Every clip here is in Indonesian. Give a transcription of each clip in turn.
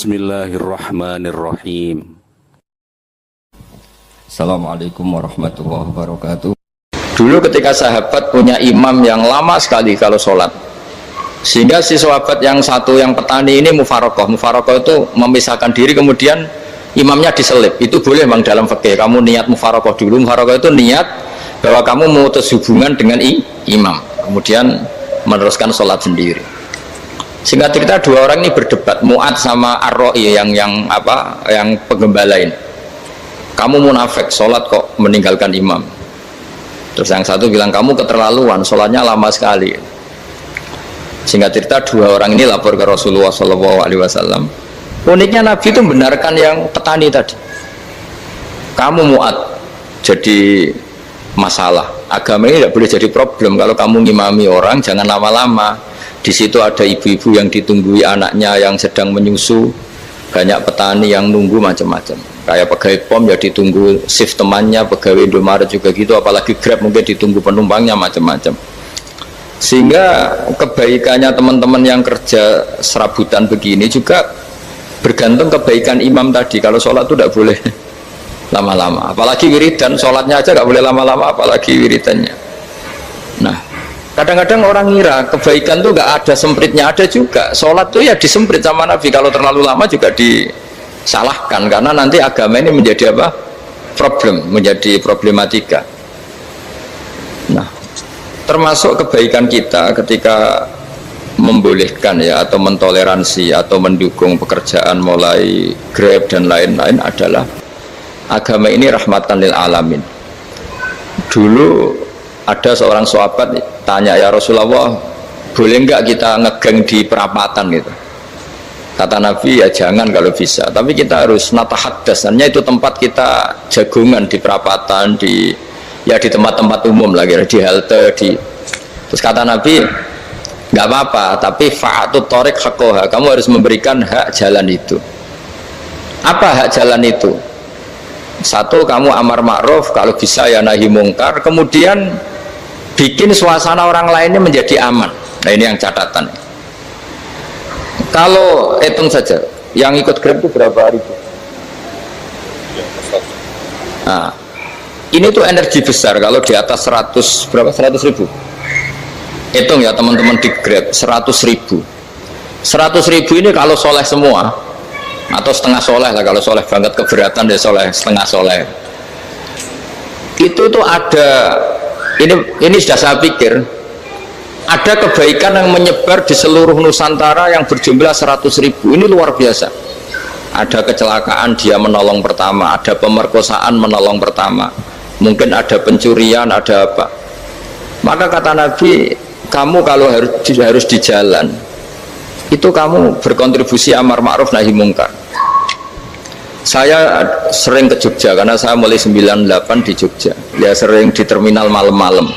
Bismillahirrahmanirrahim. Assalamualaikum warahmatullahi wabarakatuh. Dulu ketika sahabat punya imam yang lama sekali kalau sholat, sehingga si sahabat yang satu yang petani ini mufarokoh itu memisahkan diri, kemudian imamnya diselip. Itu boleh bang dalam fikih. Kamu niat mufarokoh dulu. Mufarokoh itu niat bahwa kamu memutus hubungan dengan imam, kemudian meneruskan sholat sendiri. Singkat cerita dua orang ini berdebat, Mu'ad sama Ar-Ra'i yang penggembala ini. Kamu munafik, sholat kok meninggalkan imam. Terus yang satu bilang, kamu keterlaluan, sholatnya lama sekali. Singkat cerita dua orang ini lapor ke Rasulullah SAW. Uniknya Nabi itu membenarkan yang petani tadi. Kamu Mu'ad jadi masalah. Agama ini tidak boleh jadi problem. Kalau kamu ngimami orang, jangan lama-lama. Di situ ada ibu-ibu yang ditunggui anaknya yang sedang menyusu, banyak petani yang nunggu macam-macam. Kayak pegawai POM ya ditunggu shift temannya, pegawai Indomaret juga gitu, apalagi Grab mungkin ditunggu penumpangnya macam-macam. Sehingga kebaikannya teman-teman yang kerja serabutan begini juga bergantung kebaikan imam tadi. Kalau sholat itu tidak boleh lama-lama, apalagi wiridan, sholatnya aja nggak boleh lama-lama, apalagi wiridannya. Nah, kadang-kadang orang ngira kebaikan tuh nggak ada sempritnya, ada juga. Sholat tuh ya disemprit sama Nabi, kalau terlalu lama juga disalahkan, karena nanti agama ini menjadi apa? Problem, menjadi problematika. Nah, termasuk kebaikan kita ketika membolehkan ya, atau mentoleransi atau mendukung pekerjaan mulai Grab dan lain-lain adalah agama ini rahmatan lil alamin. Dulu ada seorang sahabat tanya, ya Rasulullah, boleh enggak kita ngegeng di perapatan gitu? Kata Nabi, ya jangan kalau bisa, tapi kita harus natahaddas, hanya itu tempat kita jagungan di perapatan, di tempat-tempat umum lagi, di halte, terus kata Nabi, enggak apa-apa, tapi fa'atut thoriq haqqaha, kamu harus memberikan hak jalan itu. Apa hak jalan itu? Satu, kamu amar ma'ruf, kalau bisa ya nahi mungkar, kemudian bikin suasana orang lainnya menjadi aman. Nah ini yang catatan. Kalau hitung saja, yang ikut Grab itu berapa ribu? Nah, ini tuh energi besar kalau di atas 100 berapa? 100 ribu. Hitung ya teman-teman di Grab, 100 ribu. 100 ribu ini kalau soleh semua, atau setengah soleh lah, kalau soleh banget keberatan dia soleh, setengah soleh. Itu tuh ada, ini sudah saya pikir, ada kebaikan yang menyebar di seluruh Nusantara yang berjumlah 100 ribu. Ini luar biasa. Ada kecelakaan dia menolong pertama, ada pemerkosaan menolong pertama, mungkin ada pencurian, ada apa. Maka kata Nabi, kamu kalau harus di jalan itu kamu berkontribusi amar ma'ruf nahi mungkar. Saya sering ke Jogja karena saya mulai 98 di Jogja. Ya sering di terminal malam-malam.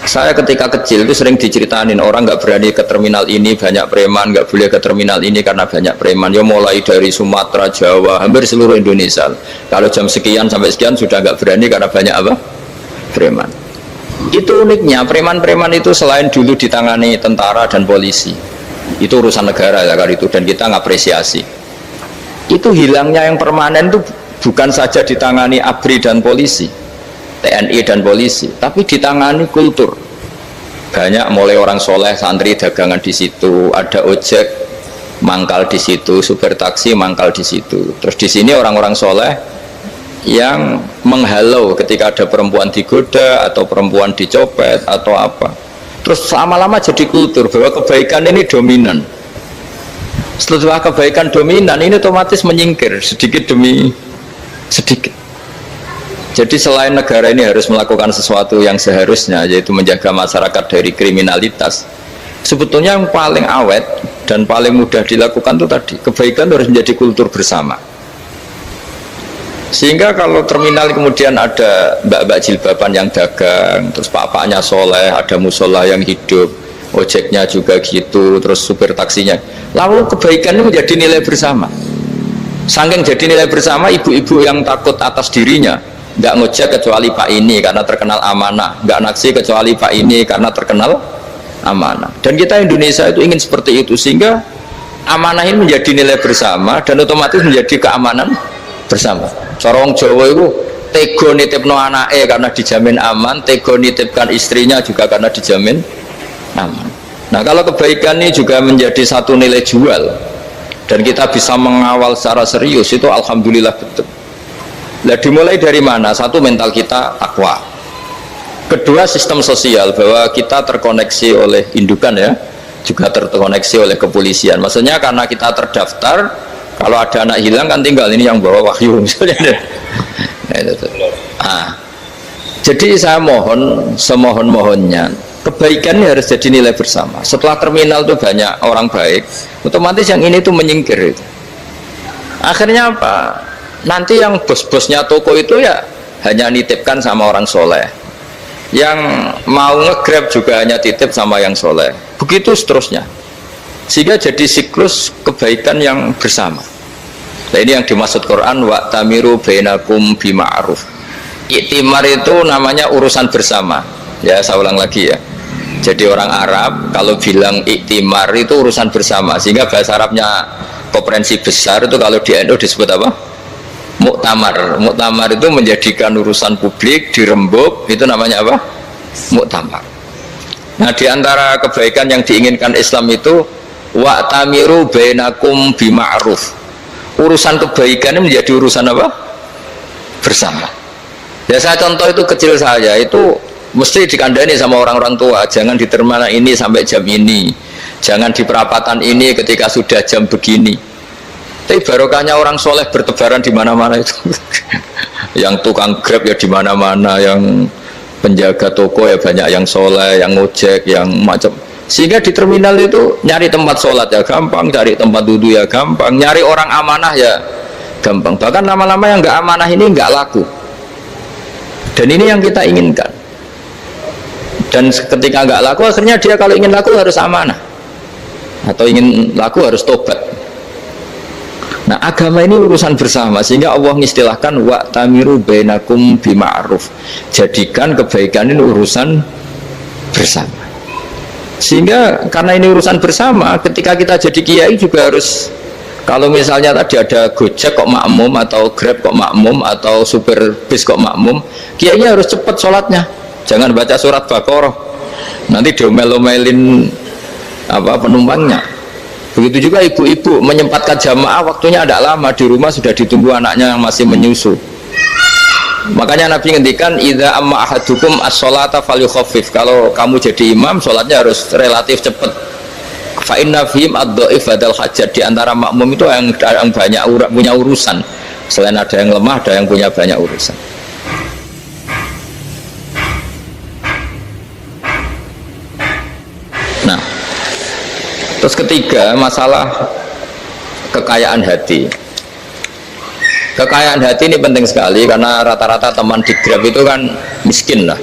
Saya ketika kecil itu sering diceritain orang nggak berani ke terminal ini banyak preman, nggak boleh ke terminal ini karena banyak preman. Ya mulai dari Sumatera, Jawa, hampir seluruh Indonesia. Kalau jam sekian sampai sekian sudah nggak berani karena banyak apa? Preman. Itu uniknya, preman-preman itu selain dulu ditangani tentara dan polisi, itu urusan negara ya kali itu, dan kita ngapresiasi. Itu hilangnya yang permanen itu bukan saja ditangani ABRI dan polisi, TNI dan polisi, tapi ditangani kultur. Banyak mulai orang soleh, santri dagangan di situ, ada ojek mangkal di situ, supir taksi mangkal di situ. Terus di sini orang-orang soleh yang menghalau ketika ada perempuan digoda atau perempuan dicopet atau apa. Terus lama-lama jadi kultur bahwa kebaikan ini dominan. Setelah kebaikan dominan ini otomatis menyingkir sedikit demi sedikit. Jadi selain negara ini harus melakukan sesuatu yang seharusnya, yaitu menjaga masyarakat dari kriminalitas, sebetulnya yang paling awet dan paling mudah dilakukan itu tadi, kebaikan harus menjadi kultur bersama. Sehingga kalau terminal kemudian ada mbak-mbak jilbaban yang dagang, terus pak-paknya soleh, ada musola yang hidup, ojeknya juga gitu, terus supir taksinya, lalu kebaikan itu menjadi nilai bersama. Saking jadi nilai bersama, ibu-ibu yang takut atas dirinya nggak ngojek kecuali Pak ini karena terkenal amanah, nggak naksi kecuali Pak ini karena terkenal amanah. Dan kita Indonesia itu ingin seperti itu, sehingga amanah ini menjadi nilai bersama dan otomatis menjadi keamanan bersama. Cara wong Jawa itu tego nitipno anake karena dijamin aman, tego nitipkan istrinya juga karena dijamin aman. Nah, kalau kebaikan ini juga menjadi satu nilai jual dan kita bisa mengawal secara serius, itu alhamdulillah betul. Nah, dimulai dari mana? Satu, mental kita takwa. Kedua, sistem sosial, bahwa kita terkoneksi oleh indukan ya, juga terkoneksi oleh kepolisian. Maksudnya karena kita terdaftar, kalau ada anak hilang kan tinggal ini yang bawa wahyu misalnya. Jadi saya mohon, semohon-mohonnya, kebaikan ini harus jadi nilai bersama. Setelah terminal itu banyak orang baik, otomatis yang ini tuh menyingkir. Akhirnya apa? Nanti yang bos-bosnya toko itu ya hanya nitipkan sama orang soleh. Yang mau nge-grab juga hanya titip sama yang soleh. Begitu seterusnya. Sehingga jadi siklus kebaikan yang bersama. Nah, ini yang dimaksud Quran, wa tamiru bainakum bima'ruf. Iktimar itu namanya urusan bersama. Ya, saya ulang lagi ya. Jadi orang Arab kalau bilang iktimar itu urusan bersama. Sehingga bahasa Arabnya konferensi besar itu kalau di NU disebut apa? Muktamar. Muktamar itu menjadikan urusan publik dirembuk, itu namanya apa? Muktamar. Nah, diantara kebaikan yang diinginkan Islam itu wa'tamiru bainakum bima'ruf. Urusan kebaikan ini menjadi urusan apa? Bersama. Ya, saya contoh itu kecil saya itu mesti dikandani sama orang-orang tua, jangan di terminal ini sampai jam ini, jangan di perapatan ini ketika sudah jam begini. Tapi barokahnya orang soleh bertebaran di mana-mana itu. Yang tukang grab ya di mana-mana, yang penjaga toko ya banyak yang soleh, yang ngojek, yang macam. Sehingga di terminal itu nyari tempat sholat ya gampang, cari tempat duduk ya gampang, nyari orang amanah ya gampang. Bahkan lama-lama yang nggak amanah ini nggak laku. Dan ini yang kita inginkan. Dan ketika nggak laku, akhirnya dia kalau ingin laku harus amanah, atau ingin laku harus tobat. Nah, agama ini urusan bersama, sehingga Allah mengistilahkan wa tamiru bainakum bima'ruf. Jadikan kebaikan ini urusan bersama. Sehingga karena ini urusan bersama, ketika kita jadi kiai juga harus, kalau misalnya tadi ada Gojek kok makmum, atau Grab kok makmum, atau supir bis kok makmum, kiainya harus cepat sholatnya. Jangan baca surat Baqarah, nanti diomel-omelin apa penumpangnya. Begitu juga ibu-ibu menyempatkan jamaah, waktunya ada lama di rumah sudah ditunggu anaknya yang masih menyusu. Makanya Nabi ngendikan idza amma ahadukum as-sholata falyukhaffif. Kalau kamu jadi imam, sholatnya harus relatif cepat. Fa inna fihim ad-dhaif badal hajat. Di antara makmum itu yang banyak punya urusan. Selain ada yang lemah, ada yang punya banyak urusan. Nah, terus ketiga, masalah kekayaan hati. Kekayaan hati ini penting sekali karena rata-rata teman di Grab itu kan miskin lah.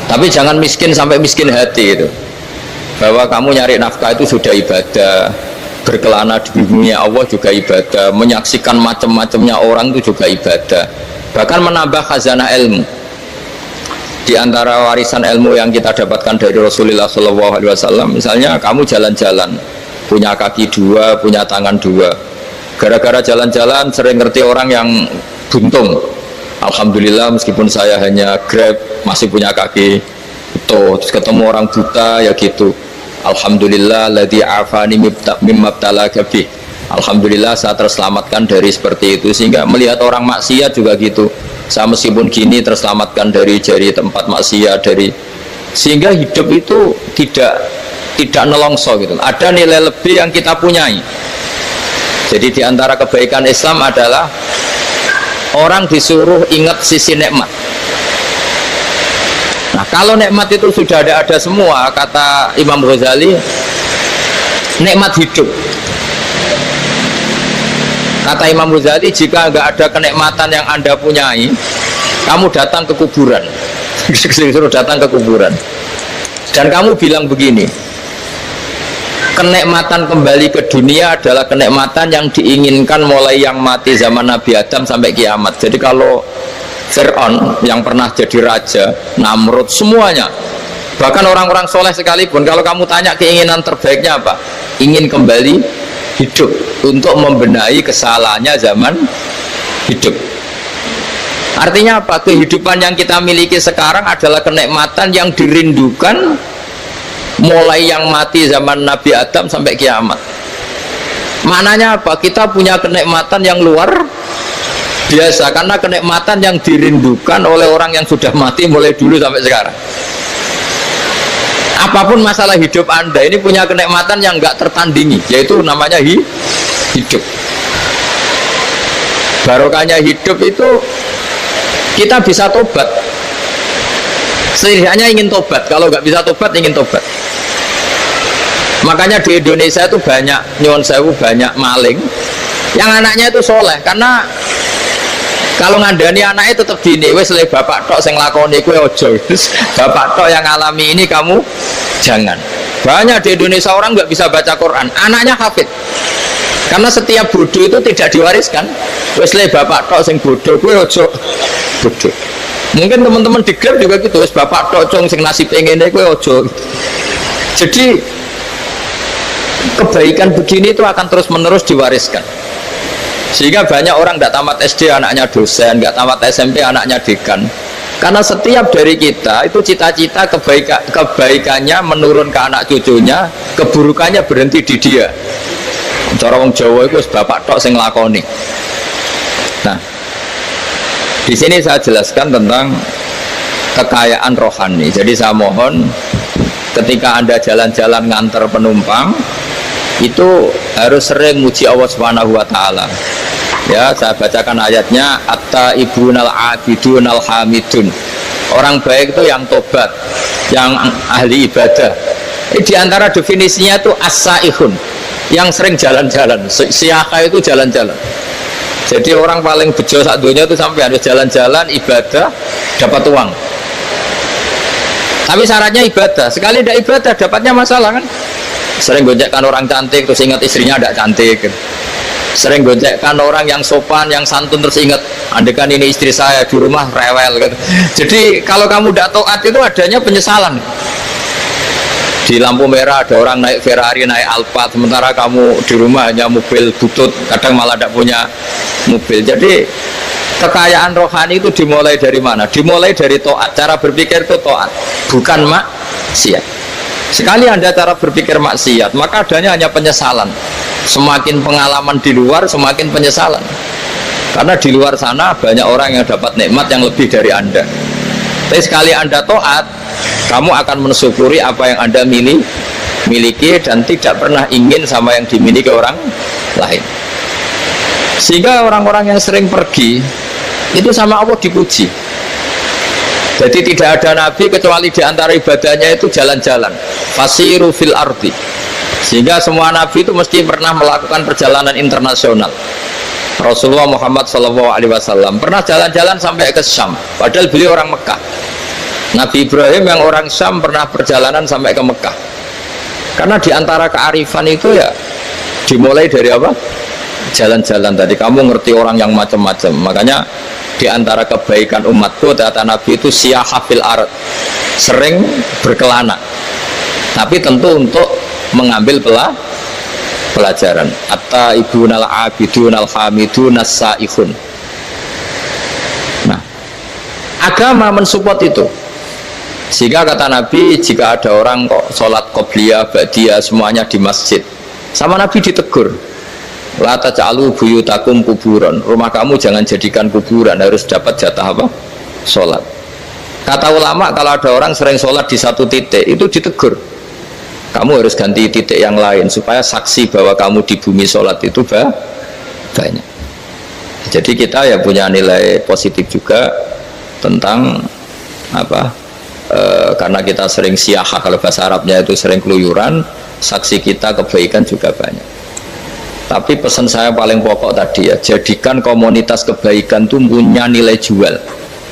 Tapi jangan miskin sampai miskin hati itu. Bahwa kamu nyari nafkah itu sudah ibadah, berkelana di dunia Allah juga ibadah, menyaksikan macam-macamnya orang itu juga ibadah. Bahkan menambah khazanah ilmu. Di antara warisan ilmu yang kita dapatkan dari Rasulullah SAW, misalnya kamu jalan-jalan, punya kaki dua, punya tangan dua. Gara-gara jalan-jalan sering ngerti orang yang buntung. Alhamdulillah meskipun saya hanya Grab masih punya kaki itu. Terus ketemu orang buta ya gitu. Alhamdulillah ladzi afani mimma btalaka bih. Alhamdulillah saya terselamatkan dari seperti itu. Sehingga melihat orang maksiat juga gitu. Saya meskipun gini terselamatkan dari jari tempat maksiat, dari sehingga hidup itu tidak nelongso gitu. Ada nilai lebih yang kita punyai. Jadi diantara kebaikan Islam adalah orang disuruh ingat sisi nikmat. Nah, kalau nikmat itu sudah ada semua, kata Imam Ghazali, nikmat hidup. Kata Imam Ghazali, jika nggak ada kenikmatan yang Anda punyai, kamu datang ke kuburan. Disuruh datang ke kuburan. Dan kamu bilang begini, kenikmatan kembali ke dunia adalah kenikmatan yang diinginkan mulai yang mati zaman Nabi Adam sampai kiamat. Jadi kalau Fir'aun yang pernah jadi raja, Namrud, semuanya, bahkan orang-orang soleh sekalipun, kalau kamu tanya keinginan terbaiknya apa? Ingin kembali hidup untuk membenahi kesalahannya zaman hidup. Artinya apa? Kehidupan yang kita miliki sekarang adalah kenikmatan yang dirindukan mulai yang mati zaman Nabi Adam sampai kiamat. Maknanya apa? Kita punya kenikmatan yang luar biasa karena kenikmatan yang dirindukan oleh orang yang sudah mati mulai dulu sampai sekarang. Apapun masalah hidup Anda ini punya kenikmatan yang nggak tertandingi, yaitu namanya hidup. Barokahnya hidup itu kita bisa tobat. Setidaknya ingin tobat. Kalau nggak bisa tobat, ingin tobat. Makanya di Indonesia itu banyak nyuwun sewu, banyak maling yang anaknya itu soleh. Karena kalau ngandani anaknya tetap gini, wes le bapak tok sing lakoni kowe ojo. Bapak tok yang alami ini kamu jangan. Banyak di Indonesia orang nggak bisa baca Quran, anaknya hafid. Karena setiap bodoh itu tidak diwariskan. Wes le bapak tok sing bodoh kowe ojo bodoh. Mungkin teman-teman di Grab juga gitu, wes bapak tok cong sing nasib ngene kowe ojo. Jadi kebaikan begini itu akan terus-menerus diwariskan. Sehingga banyak orang tidak tamat SD anaknya dosen, nggak tamat SMP anaknya dekan. Karena setiap dari kita itu cita-cita kebaikannya menurun ke anak cucunya, keburukannya berhenti di dia. Cara wong Jawa itu bapak tok sing lakoni. Nah, di sini saya jelaskan tentang kekayaan rohani. Jadi saya mohon ketika Anda jalan-jalan ngantar penumpang itu harus sering muji Allah Subhanahu wa taala. Ya, saya bacakan ayatnya, at-taibunal abidunal hamidun. Orang baik itu yang tobat, yang ahli ibadah. Di antara definisinya itu as-saihun, yang sering jalan-jalan. Siaka itu jalan-jalan. Jadi orang paling bejo sak dunia itu sampai harus jalan-jalan ibadah dapat uang. Tapi syaratnya ibadah. Sekali tidak ibadah dapatnya masalah kan? Sering gonjekkan orang cantik terus ingat istrinya tidak cantik. Sering gonjekkan orang yang sopan, yang santun terus ingat andekan ini istri saya di rumah rewel gitu. Jadi kalau kamu tidak taat itu adanya penyesalan. Di lampu merah ada orang naik Ferrari, naik Alphard, sementara kamu di rumah hanya mobil butut, kadang malah tidak punya mobil. Jadi kekayaan rohani itu dimulai dari mana? Dimulai dari taat. Cara berpikir itu taat, bukan maksiat. Sekali Anda cara berpikir maksiat, maka adanya hanya penyesalan. Semakin pengalaman di luar, semakin penyesalan. Karena di luar sana banyak orang yang dapat nikmat yang lebih dari Anda. Tapi sekali Anda taat, kamu akan mensyukuri apa yang Anda miliki dan tidak pernah ingin sama yang dimiliki orang lain. Sehingga orang-orang yang sering pergi itu sama Allah dipuji. Jadi tidak ada nabi kecuali di antara ibadahnya itu jalan-jalan. Fasiru fil ardi. Sehingga semua nabi itu mesti pernah melakukan perjalanan internasional. Rasulullah Muhammad SAW pernah jalan-jalan sampai ke Syam, padahal beliau orang Mekah. Nabi Ibrahim yang orang Syam pernah perjalanan sampai ke Mekah. Karena di antara kearifan itu ya dimulai dari apa? Jalan-jalan tadi. Kamu ngerti orang yang macam-macam. Makanya di antara kebaikan umatku kata Nabi itu siyahah fil ard, sering berkelana, tapi tentu untuk mengambil pelajaran. At-taibunal abidunal hamidun as-saihun. Nah, agama mensupport itu. Sehingga kata Nabi, jika ada orang kok sholat qobliyah, ba'diyah semuanya di masjid, sama Nabi ditegur, la taj'alu buyutakum kuburan, rumah kamu jangan jadikan kuburan, harus dapat jatah apa? Sholat. Kata ulama, kalau ada orang sering sholat di satu titik itu ditegur, kamu harus ganti titik yang lain supaya saksi bahwa kamu di bumi sholat itu banyak. Jadi kita ya punya nilai positif juga tentang apa? Karena kita sering siahah, kalau bahasa Arabnya itu sering keluyuran, saksi kita kebaikan juga banyak. Tapi pesan saya paling pokok tadi ya, jadikan komunitas kebaikan itu punya nilai jual.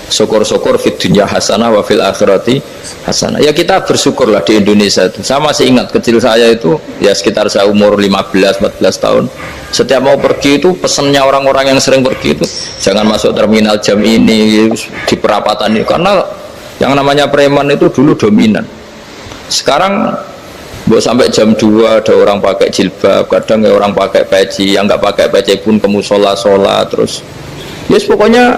Syukur-syukur fid dunya hasanah wa fil akhirati hasanah. Ya kita bersyukurlah di Indonesia itu. Saya masih ingat kecil saya itu ya sekitar saya umur 15-14 tahun. Setiap mau pergi itu pesannya orang-orang yang sering pergi itu jangan masuk terminal jam ini, di perapatan ini, karena yang namanya preman itu dulu dominan. Sekarang Buat sampai jam 2 ada orang pakai jilbab, kadang ya orang pakai peci, yang nggak pakai peci pun ke musola sholat terus. Yes, pokoknya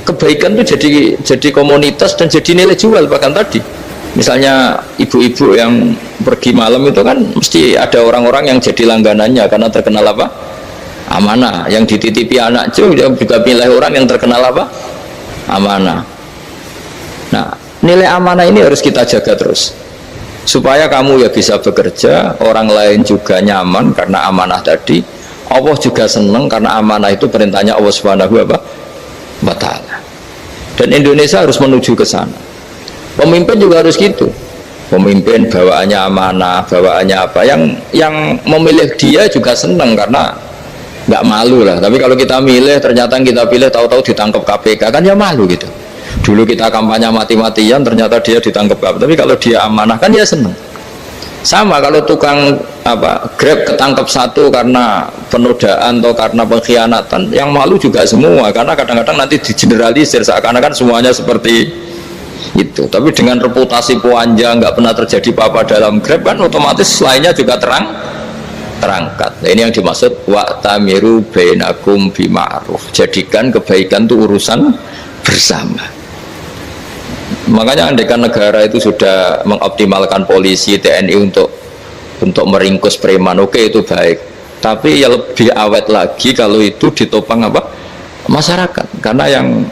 kebaikan itu jadi komunitas dan jadi nilai jual. Bahkan tadi, misalnya ibu-ibu yang pergi malam itu kan mesti ada orang-orang yang jadi langganannya karena terkenal apa? Amanah. Yang dititipi anak juga pilih orang yang terkenal apa? Amanah. Nah, nilai amanah ini harus kita jaga terus. Supaya kamu ya bisa bekerja, orang lain juga nyaman karena amanah tadi. Allah juga senang karena amanah itu perintahnya Allah Subhanahu wa ta'ala. Dan Indonesia harus menuju ke sana. Pemimpin juga harus gitu. Pemimpin bawaannya amanah, bawaannya apa, yang memilih dia juga senang karena nggak malu lah. Tapi kalau kita milih, ternyata kita pilih tahu-tahu ditangkap KPK, kan ya malu gitu. Dulu kita kampanye mati-matian, ternyata dia ditangkap KPK. Tapi kalau dia amanah kan dia senang. Sama kalau tukang Grab ketangkap satu karena penodaan atau karena pengkhianatan, yang malu juga semua, karena kadang-kadang nanti digeneralisir seakan-akan semuanya seperti itu. Tapi dengan reputasi panjang, nggak pernah terjadi apa-apa dalam Grab, kan otomatis lainnya juga terangkat. Nah, ini yang dimaksud wa'tamiru bainakum bima'ruf. Jadikan kebaikan itu urusan bersama. Makanya andaikan negara itu sudah mengoptimalkan polisi, TNI untuk meringkus preman, oke, itu baik. Tapi ya lebih awet lagi kalau itu ditopang masyarakat. Karena yang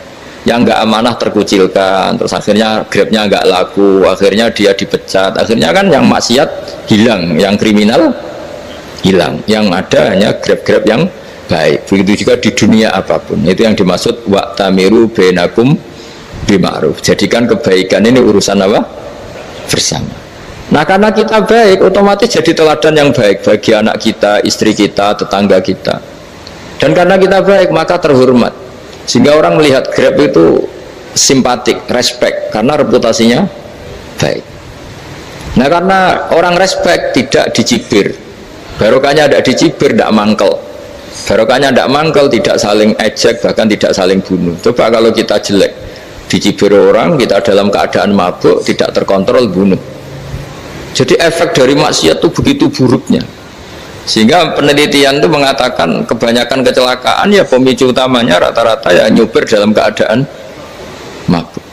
nggak amanah terkucilkan, terus akhirnya Grabnya nggak laku, akhirnya dia dipecat, akhirnya kan yang maksiat hilang, yang kriminal hilang, yang ada hanya Grab yang baik. Begitu juga di dunia apapun. Itu yang dimaksud wa'tamiru bainakum bima'ruf. Jadikan kebaikan ini urusan bersama. Nah, karena kita baik, otomatis jadi teladan yang baik bagi anak kita, istri kita, tetangga kita. Dan karena kita baik, maka terhormat. Sehingga orang melihat Grab itu simpatik, respect, karena reputasinya baik. Nah, karena orang respect, tidak dicibir. Barokahnya tidak dicibir, tidak mangkel. Barokahnya tidak mangkel, tidak saling ejek, bahkan tidak saling bunuh. Coba kalau kita jelek, dicibir orang, kita dalam keadaan mabuk, tidak terkontrol, bunuh. Jadi efek dari maksiat itu begitu buruknya, sehingga penelitian itu mengatakan kebanyakan kecelakaan ya pemicu utamanya rata-rata ya nyupir dalam keadaan mabuk.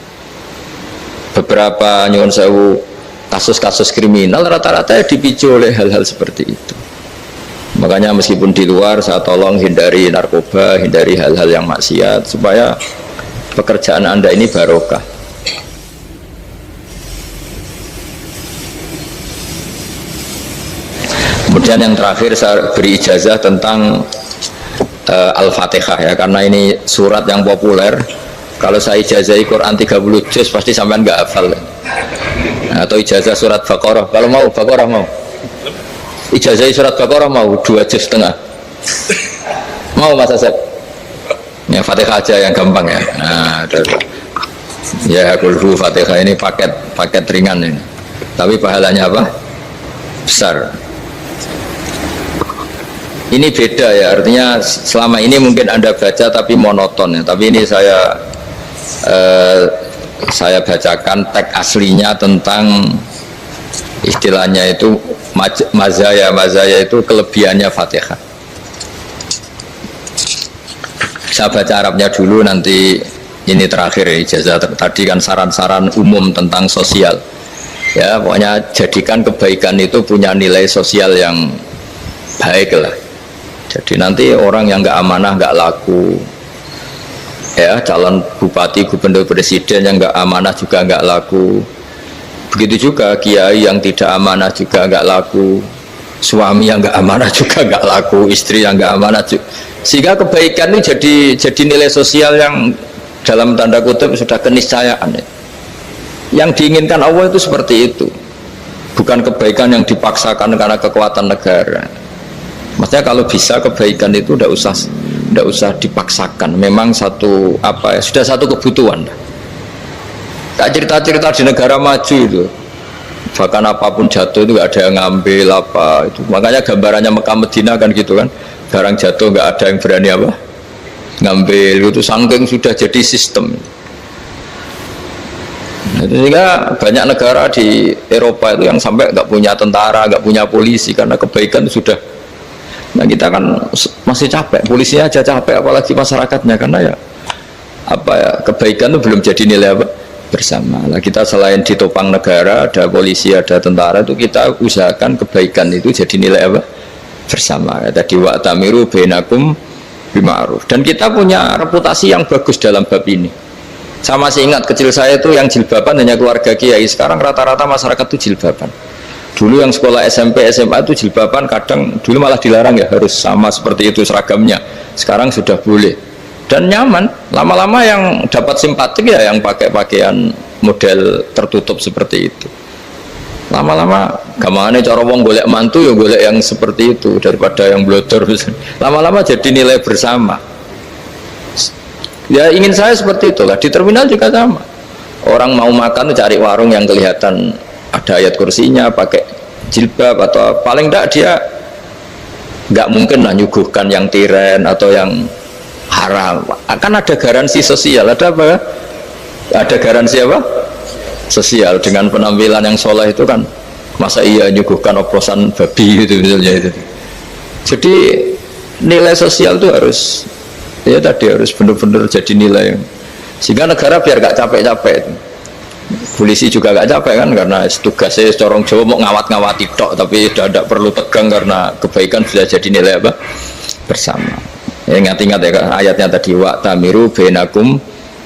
Beberapa nyuwun sewu kasus-kasus kriminal rata-rata ya dipicu oleh hal-hal seperti itu. Makanya meskipun di luar saya tolong hindari narkoba, hindari hal-hal yang maksiat supaya pekerjaan Anda ini barokah. Kemudian yang terakhir saya beri ijazah tentang Al-Fatihah ya, karena ini surat yang populer. Kalau saya ijazahi Quran 30 juz pasti sampean nggak hafal. Atau ijazah surat Baqarah, kalau mau Baqarah mau. Ijazahi surat Baqarah mau 2 juz setengah. Mau Mas Asep? Ya Fatihah aja yang gampang ya. Nah, ya kulhu Fatihah ini paket ringan ini. Tapi pahalanya apa? Besar. Ini beda ya, artinya selama ini mungkin Anda baca tapi monoton ya. Tapi ini saya bacakan teks aslinya tentang istilahnya itu mazaya itu kelebihannya Fatihah. Saya baca Arabnya dulu, nanti ini terakhir ya, ijazah tadi kan saran-saran umum tentang sosial ya, pokoknya jadikan kebaikan itu punya nilai sosial yang baik lah. Jadi nanti orang yang nggak amanah nggak laku ya, calon bupati, gubernur, presiden yang nggak amanah juga nggak laku. Begitu juga kiai yang tidak amanah juga nggak laku, suami yang nggak amanah juga nggak laku, istri yang nggak amanah juga. Sehingga kebaikan ini jadi nilai sosial yang dalam tanda kutip sudah keniscayaan. Yang diinginkan Allah itu seperti itu, bukan kebaikan yang dipaksakan karena kekuatan negara. Maksudnya kalau bisa kebaikan itu tidak usah dipaksakan. Memang sudah satu kebutuhan. Tak cerita-cerita di negara maju itu, bahkan apapun jatuh itu nggak ada yang ngambil itu. Makanya gambarannya Mekah Medina kan gitu kan. Barang jatuh nggak ada yang berani ngambil, itu saking sudah jadi sistem. Sehingga banyak negara di Eropa itu yang sampai nggak punya tentara, nggak punya polisi karena kebaikan sudah. Nah kita kan masih capek, polisinya aja capek, apalagi masyarakatnya, karena ya apa ya, kebaikan itu belum jadi nilai apa bersama. Nah kita selain ditopang negara, ada polisi, ada tentara, itu kita usahakan kebaikan itu jadi nilai apa bersama. Ya, tadi wa'tamiru bainakum bima'ruf. Dan kita punya reputasi yang bagus dalam bab ini. Saya masih ingat kecil saya itu yang jilbaban hanya keluarga kiai. Sekarang rata-rata masyarakat itu jilbaban. Dulu yang sekolah SMP, SMA itu jilbaban kadang dulu malah dilarang ya, harus sama seperti itu seragamnya. Sekarang sudah boleh dan nyaman. Lama-lama yang dapat simpatik ya yang pakai pakaian model tertutup seperti itu. Lama-lama gamane cara wong golek mantu ya golek yang seperti itu daripada yang blodor. Lama-lama jadi nilai bersama. Ya ingin saya seperti itulah. Di terminal juga sama. Orang mau makan cari warung yang kelihatan ada ayat kursinya, pakai jilbab, atau paling tidak dia nggak mungkin lah nyuguhkan yang tiren atau yang haram. Akan ada garansi sosial, ada apa? Ada garansi apa? Sosial dengan penampilan yang soleh itu kan, masa iya nyuguhkan oplosan babi gitu misalnya itu. Jadi nilai sosial itu harus, ya tadi harus benar-benar jadi nilai, sehingga negara biar nggak capek-capek itu. Polisi juga gak capek kan, karena tugasnya corong Jawa mau ngawat-ngawati tok, tapi tidak perlu tegang karena kebaikan sudah jadi nilai apa bersama. Ya, ingat-ingat ya ayatnya tadi, wa'tamiru bainakum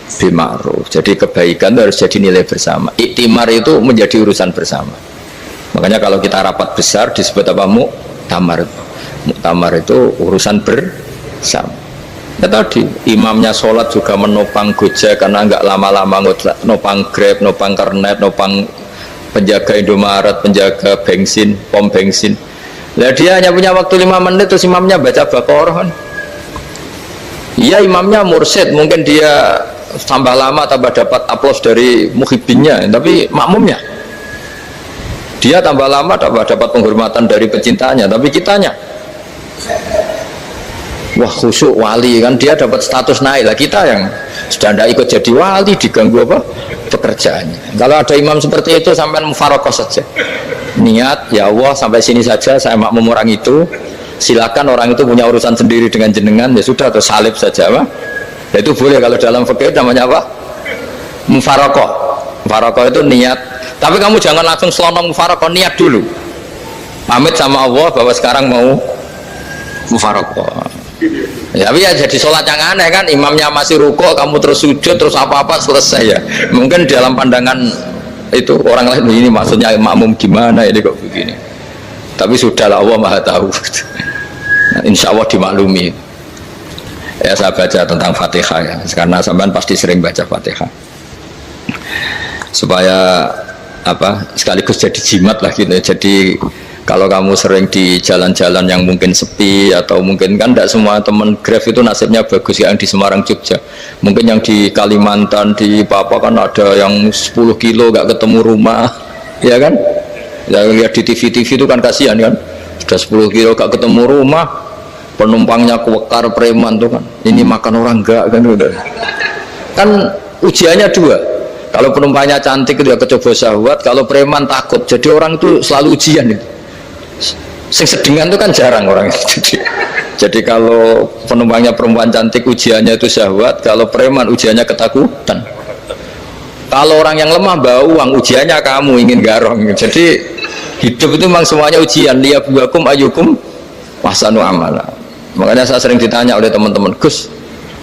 bima'ruf. Jadi kebaikan itu harus jadi nilai bersama. Iktimar itu menjadi urusan bersama. Makanya kalau kita rapat besar disebut apa? Muktamar. Muktamar itu urusan bersama. Ya tadi imamnya sholat juga menopang Gojek karena nggak lama-lama nopang Grab, nopang Kernet, nopang penjaga Indomaret, penjaga bensin, pom bensin. Nah dia hanya punya waktu 5 menit terus imamnya baca Baqarah kan. Iya imamnya mursyid, mungkin dia tambah lama tambah dapat aplaus dari muhibbinnya, tapi makmumnya dia tambah lama tambah dapat penghormatan dari pecintanya, tapi kitanya wah khusyuk wali kan, dia dapat status naik lah. Kita yang sudah tidak ikut jadi wali diganggu apa pekerjaannya. Kalau ada imam seperti itu sampai mufarokoh saja, niat ya Allah sampai sini saja saya makmum orang itu, silakan orang itu punya urusan sendiri dengan jenengan, ya sudah atau salib saja apa ya, itu boleh. Kalau dalam fikih namanya apa mufarokoh. Mufarokoh itu niat, tapi kamu jangan langsung selonong mufarokoh, niat dulu pamit sama Allah bahwa sekarang mau mufarokoh. Ya, tapi ya jadi sholat yang aneh kan, imamnya masih rukuk, kamu terus sujud, terus apa-apa selesai ya. Mungkin dalam pandangan itu orang lain ini maksudnya makmum gimana ini kok begini. Tapi sudahlah Allah Maha tahu. Nah, insya Allah dimaklumi. Ya saya baca tentang Fatihah ya, karena sampean pasti sering baca Fatihah. Supaya apa sekaligus jadi jimat lah gitu. Jadi kalau kamu sering di jalan-jalan yang mungkin sepi, atau mungkin kan tidak semua teman Grab itu nasibnya bagus yang di Semarang Jogja, mungkin yang di Kalimantan di Papua kan ada yang 10 kilo gak ketemu rumah ya kan, yang lihat di TV-TV itu kan kasihan kan, sudah 10 kilo gak ketemu rumah, penumpangnya kewekar preman tuh kan, ini makan orang enggak kan, udah kan ujiannya dua. Kalau penumpangnya cantik itu ya kecoba syahwat, kalau preman takut. Jadi orang itu selalu ujian itu. Sing sedengan itu kan jarang orang itu. Jadi kalau penumpangnya perempuan cantik ujiannya itu syahwat, kalau preman ujiannya ketakutan. Kalau orang yang lemah bau uang ujiannya kamu ingin garong. Jadi hidup itu memang semuanya ujian. Liyabluwakum ayyukum ahsanu amala. Makanya saya sering ditanya oleh teman-teman, Gus,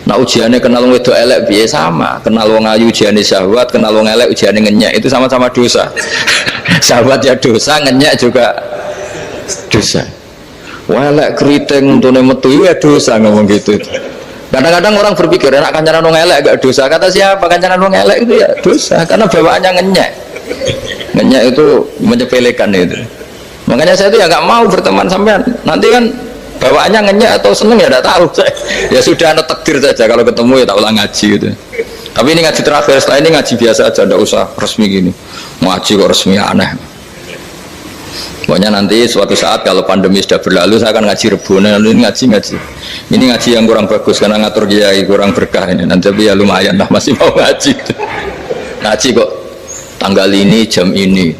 nah ujiannya kenal wong wedok elek piye? Sama, kenal wong ayu ujiannya syahwat, kenal wong elek ujiannya ngenyek, itu sama-sama dosa. Syahwat ya dosa, ngenyek juga dosa. Welek keriting untune metu ya dosa, ngomong gitu. Kadang-kadang orang berpikir enak kancanan wong elek gak dosa. Kata siapa kancanan wong elek itu ya dosa, karena bawaannya ngenyek. Ngenyek itu menyepelekan itu. Makanya saya itu ya nggak mau berteman sampean. Nanti kan bawaannya ngenyek atau seneng ya tidak tahu. Ya sudah ada takdir saja, kalau ketemu ya tak ulang ngaji gitu. Tapi ini ngaji terakhir, setelah ini ngaji biasa aja, tidak usah resmi gini. Ngaji kok resmi aneh. Pokoknya nanti suatu saat kalau pandemi sudah berlalu saya akan ngaji Rebona, ini ngaji. Ini ngaji yang kurang bagus karena ngatur kiai kurang berkah ini. Nanti tapi ya lumayan lah masih mau ngaji. Ngaji kok tanggal ini jam ini.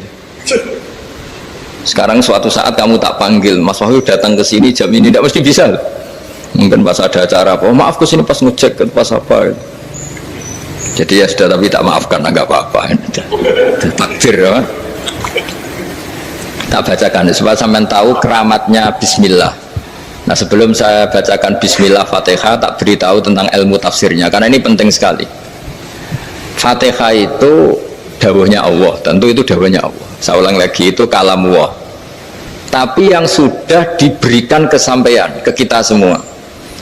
Sekarang suatu saat kamu tak panggil, Mas Wahyu datang ke sini jam ini, tidak mesti bisa. Mungkin pas ada acara apa, oh, maaf ke sini pas ngecek pas apa. Jadi ya sudah, tapi tak maafkan, enggak apa-apa. Takdir ya. Tak bacakan supaya sampean tahu keramatnya bismillah. Nah, sebelum saya bacakan bismillah Fatihah, tak beritahu tentang ilmu tafsirnya karena ini penting sekali. Fatihah itu dawuhnya Allah, tentu itu dawuhnya Allah. Saya ulang lagi, itu kalam Allah. Tapi yang sudah diberikan kesampaian ke kita semua.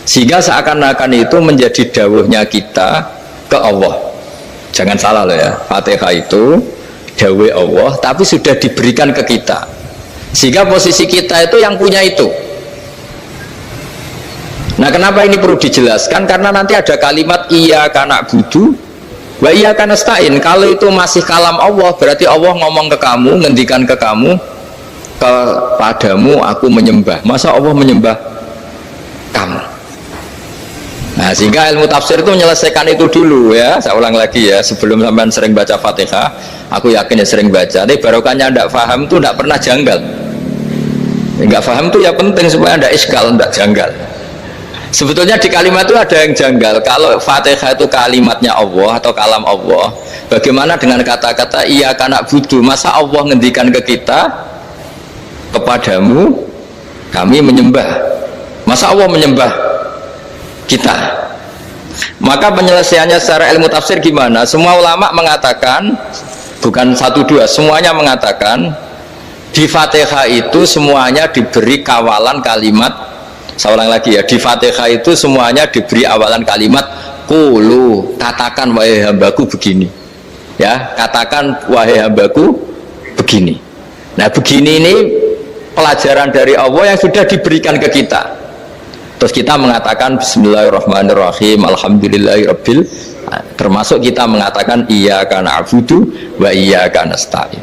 Sehingga seakan-akan itu menjadi dawuhnya kita ke Allah. Jangan salah loh ya, Fatihah itu dawuh Allah tapi sudah diberikan ke kita. Sehingga posisi kita itu yang punya itu. Nah, kenapa ini perlu dijelaskan? Karena nanti ada kalimat iyyaka na'budu wa iyyaka nasta'in. Kalau itu masih kalam Allah, berarti Allah ngomong ke kamu, ngendikan ke kamu, kepadamu aku menyembah. Masa Allah menyembah kamu? Nah, sehingga ilmu tafsir itu menyelesaikan itu dulu ya. Saya ulang lagi ya, sebelum sampean sering baca Fatihah, aku yakin ya sering baca. Tapi barokahnya tidak paham itu tidak pernah janggal. Enggak paham itu ya penting supaya tidak iskal, tidak janggal. Sebetulnya di kalimat itu ada yang janggal. Kalau Fatihah itu kalimatnya Allah atau kalam Allah, bagaimana dengan kata-kata iyyaka na'budu? Masa Allah ngendikan ke kita, kepadamu kami menyembah? Masa Allah menyembah kita? Maka penyelesaiannya secara ilmu tafsir gimana? Semua ulama mengatakan, bukan satu dua, semuanya mengatakan di Fatihah itu semuanya diberi kawalan kalimat. Saya ulang lagi ya, di Fatihah itu semuanya diberi awalan kalimat qulu, katakan wahai hambaku begini ya, katakan wahai hambaku begini. Nah, begini ini pelajaran dari Allah yang sudah diberikan ke kita. Terus kita mengatakan bismillahirrahmanirrahim, alhamdulillahirabbil, termasuk kita mengatakan iyyaka na'budu wa iyyaka nasta'in.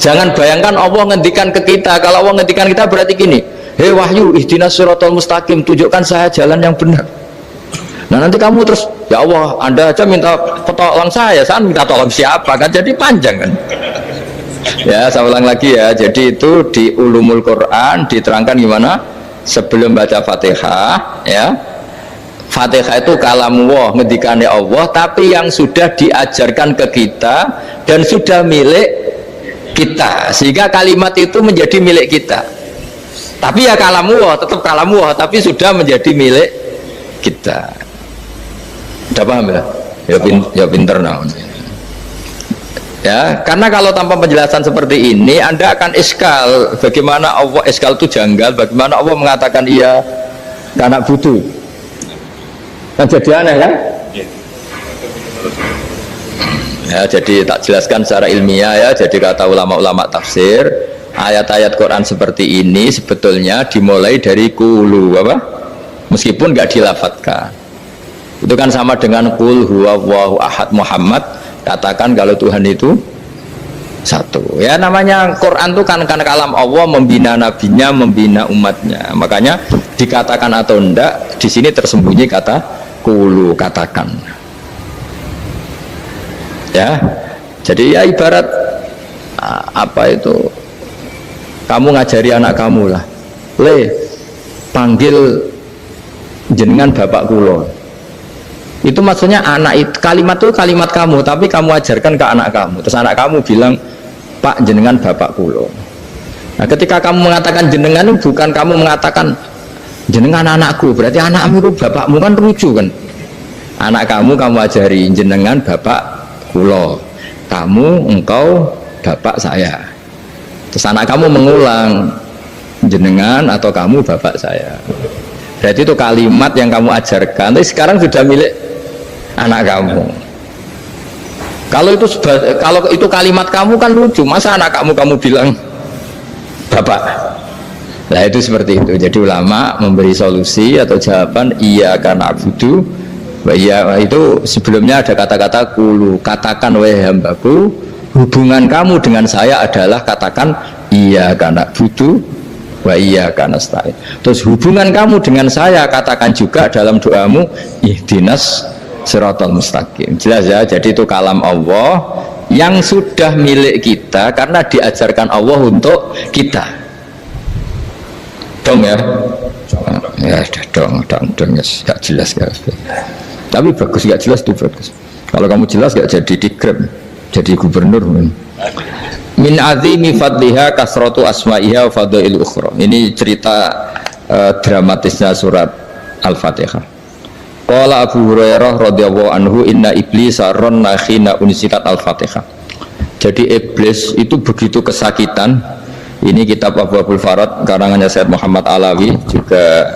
Jangan bayangkan Allah ngendikan ke kita. Kalau Allah ngendikan kita berarti gini, hei Wahyu, ihdinas siratal mustaqim, tunjukkan saya jalan yang benar. Nah, nanti kamu terus, ya Allah, Anda aja minta tolong saya minta tolong siapa? Kan jadi panjang kan. Ya, saya ulang lagi ya. Jadi itu di Ulumul Quran diterangkan gimana? Sebelum baca Fatihah, ya. Fatihah itu kalamullah, ngendikannya Allah, tapi yang sudah diajarkan ke kita dan sudah milik kita, sehingga kalimat itu menjadi milik kita. Tapi ya kalamullah, tetap kalamullah, tapi sudah menjadi milik kita. Udah paham ya? Ya pinter nah. Ya, karena kalau tanpa penjelasan seperti ini, Anda akan iskal. Bagaimana Allah, iskal itu janggal. Bagaimana Allah mengatakan iya karena butuh? Kan jadi aneh kan? Ya, jadi tak jelaskan secara ilmiah ya. Jadi kata ulama-ulama tafsir, ayat-ayat Quran seperti ini sebetulnya dimulai dari qulu apa? Meskipun nggak dilafatkan. Itu kan sama dengan qul huwallahu ahad Muhammad, katakan kalau Tuhan itu satu. Ya, namanya Quran itu kan kalam Allah, membina nabinya, membina umatnya. Makanya dikatakan atau enggak, di sini tersembunyi kata qulu, katakan. Ya, jadi ya ibarat apa itu, kamu ngajari anak kamu lah, le panggil jenengan bapak kulo, itu maksudnya anak itu, kalimat itu kalimat kamu, tapi kamu ajarkan ke anak kamu. Terus anak kamu bilang, pak jenengan bapak kulo. Nah, ketika kamu mengatakan jenengan, bukan kamu mengatakan jenengan anakku, berarti anakmu itu bapakmu, kan lucu kan. Anak kamu ajari jenengan bapak kulo, kamu engkau bapak saya. Terus anak kamu mengulang, jenengan atau kamu bapak saya. Berarti itu kalimat yang kamu ajarkan, tapi sekarang sudah milik anak kamu. Kalau itu kalimat kamu kan lucu, masa anak kamu bilang bapak? Nah, itu seperti itu. Jadi ulama memberi solusi atau jawaban iyyaka na'budu. Ya, itu sebelumnya ada kata-kata qulu, katakan wahai hambaku, hubungan kamu dengan saya adalah katakan iyyaka na'budu wa iyyaka nasta'in. Terus hubungan kamu dengan saya katakan juga dalam doamu ihdinas siratal mustaqim. Jelas ya, jadi itu kalam Allah yang sudah milik kita karena diajarkan Allah untuk kita. Dong ya? Ya sudah dong yes. Gak jelas gak. Tapi bagus, gak jelas itu bagus. Kalau kamu jelas gak jadi dikrem, jadi gubernur. Min azimi fadliha kasratu asma'iha wa fadail ukhra. Ini cerita dramatisnya surat Al-Fatihah. Qala Abu Hurairah radhiyallahu anhu inna iblisa ranna khina unsilat Al-Fatihah. Jadi iblis itu begitu kesakitan. Ini kitab Abwaabul Farad karangannya Syed Muhammad Alawi, juga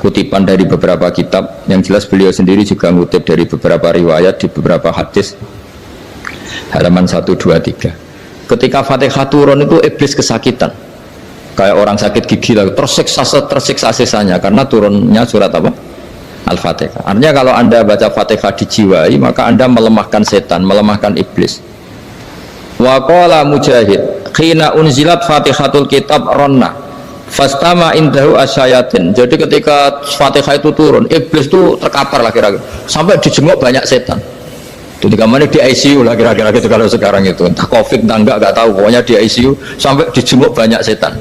kutipan dari beberapa kitab. Yang jelas beliau sendiri juga ngutip dari beberapa riwayat di beberapa hadis. Halaman 123. Ketika Fatihah turun itu iblis kesakitan, kayak orang sakit gigi lah, tersiksa sisanya karena turunnya surat apa? Al-Fatihah. Artinya kalau anda baca Fatihah dijiwai, maka anda melemahkan setan, melemahkan iblis. Wa qala Mujahid khina unzilat Fatihatul kitab ronna fastama indahu asyayatin. Jadi ketika Fatihah itu turun, iblis itu terkapar lah kira-kira, sampai dijenguk banyak setan. Jadi kemana di ICU lah kira-kira gitu kalau sekarang itu, entah COVID entah enggak tahu, pokoknya di ICU sampai dijenguk banyak setan.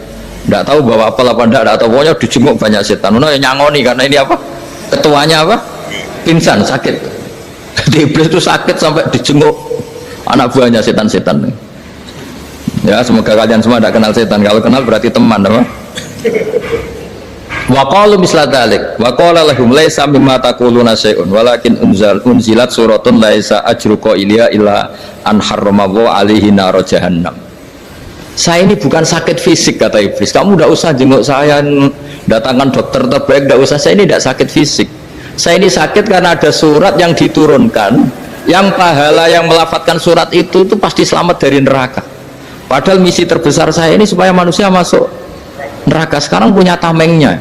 Enggak tahu bawa apa lah enggak tahu, pokoknya dijenguk banyak setan. Mana yang nyangoni karena ini apa? Ketuanya apa? Pingsan, sakit. Jadi iblis itu sakit sampai dijenguk anak buahnya setan-setan. Ya semoga kalian semua tidak kenal setan. Kalau kenal berarti teman, apa? Wa qalu misla dzalik wa qala lahum laisa mimma taquluna syai'un walakin unzilat suratun laisa ajruqa ilya illa an harramallahu alaihi nar jahannam. Saya ini bukan sakit fisik, kata iblis. Kamu tidak usah jenguk saya, datangkan dokter terbaik, tidak usah. Saya ini tidak sakit fisik. Saya ini sakit karena ada surat yang diturunkan, yang pahala yang melafadzkan surat itu pasti selamat dari neraka. Padahal misi terbesar saya ini supaya manusia masuk neraka. Sekarang punya tamengnya.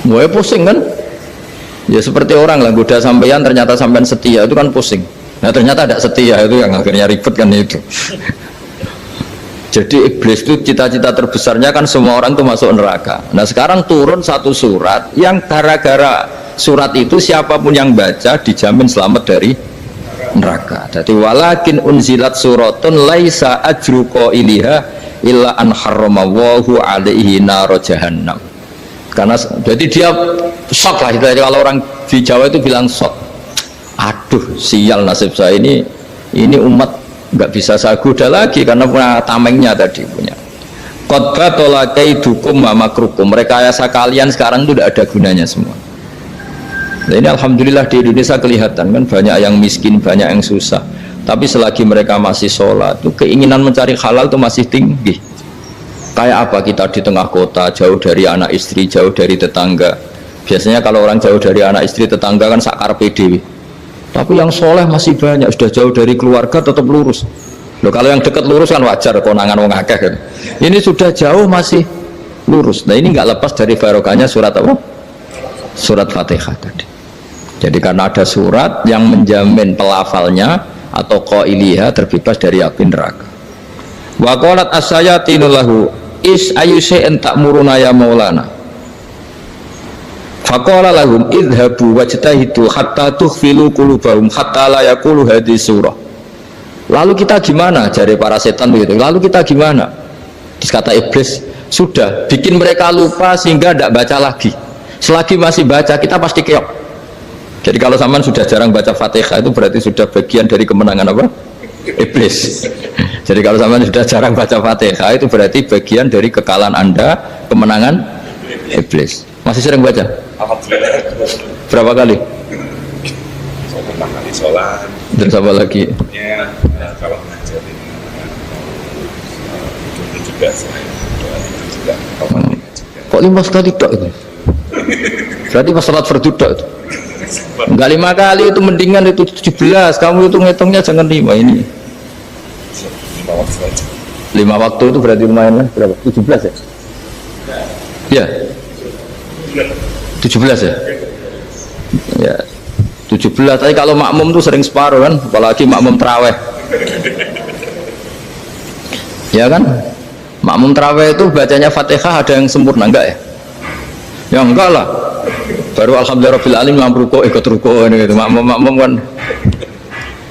Gue pusing kan? Ya seperti orang lah, goda sampeyan ternyata sampean setia, itu kan pusing. Nah ternyata tidak setia, itu yang akhirnya ribet kan itu. Jadi iblis itu cita-cita terbesarnya kan semua orang itu masuk neraka. Nah sekarang turun satu surat yang gara-gara surat itu siapapun yang baca dijamin selamat dari neraka. Jadi walakin unzilat suratun laisa ajru qailiha illa an harramallahu alaihi nar jahannam. Karena jadi dia shock lah, kalau orang di Jawa itu bilang shock. Aduh sial nasib saya ini umat nggak bisa saya goda lagi karena punya tamengnya tadi punya. Qad batala kaidukum wa makrukum. Rekayasa kalian sekarang itu tidak ada gunanya semua. Nah, ini alhamdulillah di Indonesia kelihatan kan banyak yang miskin, banyak yang susah. Tapi selagi mereka masih sholat, itu keinginan mencari halal itu masih tinggi. Kayak apa kita di tengah kota, jauh dari anak istri, jauh dari tetangga. Biasanya kalau orang jauh dari anak istri, tetangga kan sakar PDW. Tapi yang soleh masih banyak, sudah jauh dari keluarga tetap lurus. Loh, kalau yang dekat lurus kan wajar, konangan wong akeh kan. Ini sudah jauh masih lurus. Nah ini nggak lepas dari barokahnya surat apa? Surat Fatihah tadi. Jadi karena ada surat yang menjamin pelafalnya atau qailiha terbebas dari api neraka. Wa qalat as-sayatinu lahu is ayyusai'in ta'muruna ya maulana. Faqala lahum idhabu wajtahidu hatta tukhfilu qulubahum hatta la yaqulu hadhihi surah. Lalu kita gimana, jari para setan begitu. Lalu kita gimana? Terus kata iblis, sudah bikin mereka lupa sehingga tidak baca lagi. Selagi masih baca kita pasti keok. Jadi kalau sampean sudah jarang baca Fatihah itu berarti sudah bagian dari kemenangan apa? Iblis. Jadi kalau sampean sudah jarang baca Fatihah itu berarti bagian dari kekalahan Anda, kemenangan iblis. Masih sering baca? Alhamdulillah. Berapa kali? Saya pernah kali sholat. Dan apa lagi? Ya, kalau ngajarin itu juga saya itu juga. Kok 5 kali tok itu? Berarti pas sholat fardu tok itu? Enggak 5 kali itu, mendingan itu 17. Kamu itu ngitungnya jangan 5 ini. 5 waktu aja. 5 waktu itu berarti lumayan lah. Berapa? 17 ya? Ya. 17 ya? Ya. 17. Tapi kalau makmum tuh sering separuh kan, apalagi makmum tarawih. Ya kan? Makmum tarawih itu bacanya Fatihah ada yang sempurna enggak ya? Ya enggak lah. Baru alhamdulillah rabbil alamin mampu ruko ikut ruko ini gitu. Makmum kan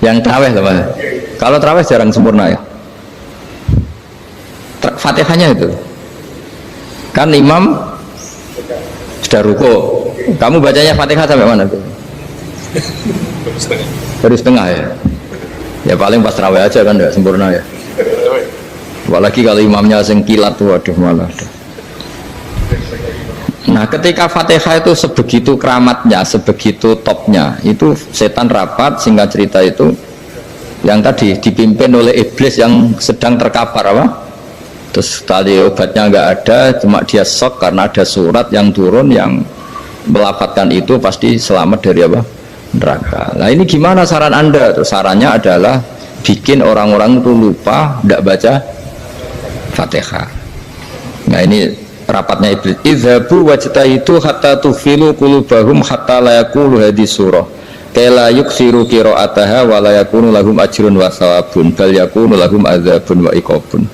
Yang taraweh loh Mas. Kalau taraweh jarang sempurna ya. Fatihahnya itu. Kan imam sudah ruko. Kamu bacanya Fatihah sampai mana tuh? Baru setengah ya. Ya paling pas taraweh aja kan enggak sempurna ya. Apalagi kalau imamnya sing kilat tuh, waduh malah. Nah, ketika Fatihah itu sebegitu keramatnya, sebegitu topnya, itu setan rapat, singkat cerita itu yang tadi dipimpin oleh iblis yang sedang terkapar apa? Terus tali obatnya nggak ada, cuma dia shock karena ada surat yang turun yang melafatkan itu pasti selamat dari apa? Neraka. Nah ini gimana saran Anda? Terus sarannya adalah bikin orang-orang itu lupa, tidak baca Fatihah. Nah ini rapatnya iblis. Idzabu wajtahidu hatta tufilu qulubahum hatta la yaqulu hadhihi surah. Kala yuksiru qira'ataha wa la yakunu lahum ajrun wa thawabun bal yakunu lahum adzabun wa iqabun.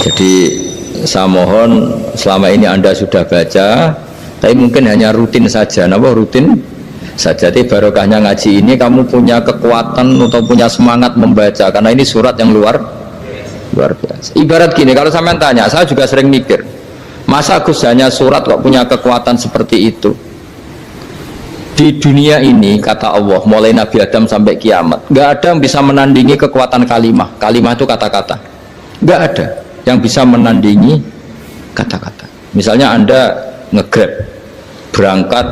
Jadi saya mohon selama ini Anda sudah baca, tapi mungkin hanya rutin saja. Napa rutin saja? Jadi barokahnya ngaji ini kamu punya kekuatan atau punya semangat membaca karena ini surat yang luar biasa. Ibarat gini, kalau sampean tanya, saya juga sering mikir, masa Gus hanya surat kok punya kekuatan seperti itu? Di dunia ini kata Allah, mulai Nabi Adam sampai kiamat, nggak ada yang bisa menandingi kekuatan kalimah. Kalimah itu kata-kata, nggak ada yang bisa menandingi kata-kata. Misalnya Anda nge-grab berangkat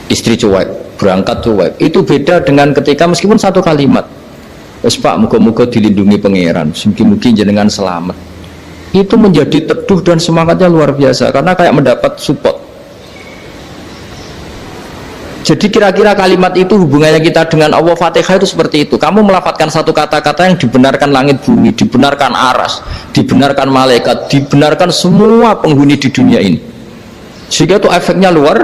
istri cuek, berangkat cuek, itu beda dengan ketika meskipun satu kalimat, wes Pak muga-muga dilindungi pangeran, mungkin jenengan selamat, itu menjadi teduh dan semangatnya luar biasa karena kayak mendapat support. Jadi kira-kira kalimat itu hubungannya kita dengan Allah, Fatihah itu seperti itu. Kamu melafadzkan satu kata-kata yang dibenarkan langit bumi, dibenarkan aras, dibenarkan malaikat, dibenarkan semua penghuni di dunia ini. Sehingga itu efeknya luar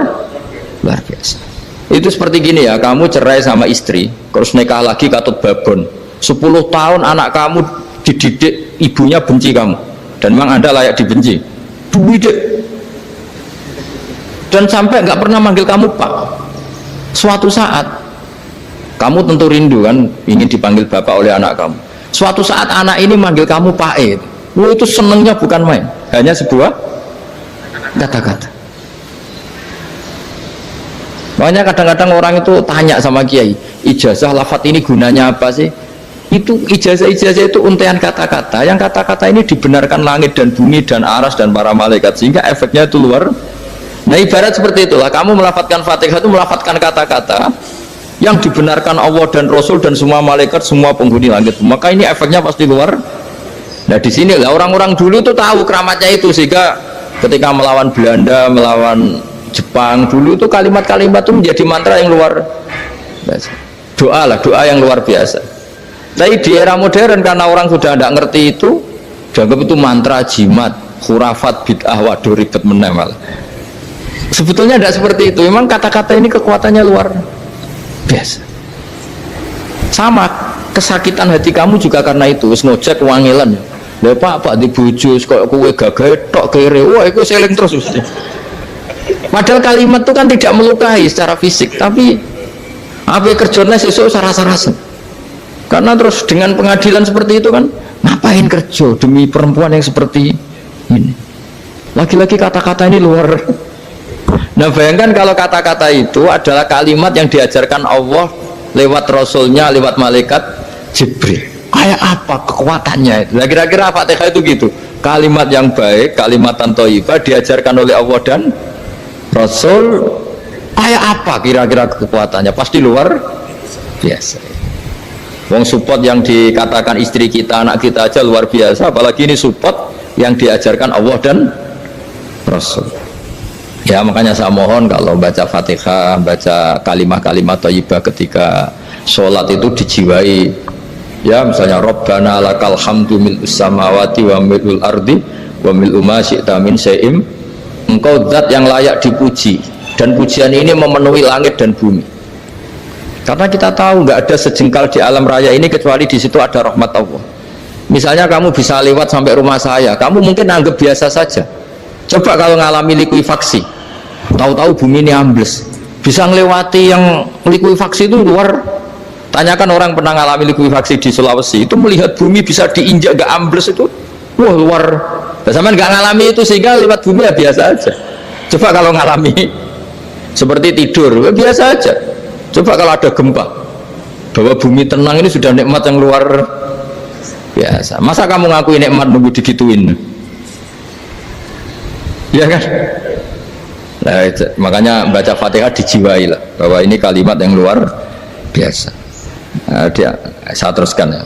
biasa. Itu seperti gini ya, kamu cerai sama istri, terus nikah lagi katut babon. 10 tahun anak kamu dididik, ibunya benci kamu. Dan memang Anda layak dibenci. Dididik. Dan sampai nggak pernah manggil kamu Pak. Suatu saat kamu tentu rindu kan ingin dipanggil bapak oleh anak kamu. Suatu saat anak ini manggil kamu Pak E. Lu itu senengnya bukan main, hanya sebuah kata-kata. Makanya kadang-kadang orang itu tanya sama kiai, ijazah lafadz ini gunanya apa sih? Itu ijazah itu untaian kata-kata. Yang kata-kata ini dibenarkan langit dan bumi dan aras dan para malaikat, sehingga efeknya itu luar. Nah ibarat seperti itulah, kamu melafadzkan Fatihah itu melafadzkan kata-kata yang dibenarkan Allah dan Rasul dan semua malaikat, semua penghuni langit. Maka ini efeknya pasti luar. Nah di sini lah orang-orang dulu itu tahu keramatnya itu, sehingga ketika melawan Belanda, melawan Jepang dulu itu kalimat-kalimat itu menjadi mantra yang luar biasa. Doa yang luar biasa. Tapi di era modern karena orang sudah tidak ngerti itu, dianggap itu mantra, jimat, khurafat, bid'ah, waduh ribet menemal. Sebetulnya tidak seperti itu. Memang kata-kata ini kekuatannya luar biasa. Sama kesakitan hati kamu juga karena itu. Wis ngojek wangilan. Lha Pak di bojo kok kowe gagahe tok kere. Wah, iku seling terus mesti. Padahal kalimat itu kan tidak melukai secara fisik, tapi apa kerjanya sesuk sarasa-rasa. Karena terus dengan pengadilan seperti itu kan, ngapain kerja demi perempuan yang seperti ini? Lagi-lagi kata-kata ini luar. Nah bayangkan kalau kata-kata itu adalah kalimat yang diajarkan Allah lewat Rasulnya, lewat malaikat Jibril. Kayak apa kekuatannya itu? Nah kira-kira Fatihah itu gitu. Kalimat yang baik, kalimatan thayyibah diajarkan oleh Allah dan Rasul. Kayak apa kira-kira kekuatannya? Pasti luar biasa. Wong support yang dikatakan istri kita, anak kita aja luar biasa, apalagi ini support yang diajarkan Allah dan Rasul. Ya makanya saya mohon kalau baca Fatihah, baca kalimat-kalimat thayyibah ketika sholat itu dijiwai. Ya misalnya Rabbana lakal hamdu mil'us samawati wa mil'ul ardi wa mil'u ma syi'ta min syai'im. Engkau zat yang layak dipuji, dan pujian ini memenuhi langit dan bumi. Karena kita tahu nggak ada sejengkal di alam raya ini kecuali di situ ada rahmat Allah. Misalnya kamu bisa lewat sampai rumah saya, kamu mungkin anggap biasa saja. Coba kalau ngalami likuifaksi, tahu-tahu bumi ini ambles, bisa ngelewati yang likuifaksi itu luar. Tanyakan orang pernah ngalami likuifaksi di Sulawesi, itu melihat bumi bisa diinjak gak ambles itu, wah luar. Nah, sampean gak ngalami itu sehingga lewat bumi ya biasa aja. Coba kalau ngalami seperti tidur, ya biasa aja. Coba kalau ada gempa, bahwa bumi tenang ini sudah nikmat yang luar biasa. Masa kamu ngakui nikmat nunggu digituin? Ya kan? Nah, makanya baca Fatihah dijiwai lah, bahwa ini kalimat yang luar biasa. Nah, saya teruskan ya.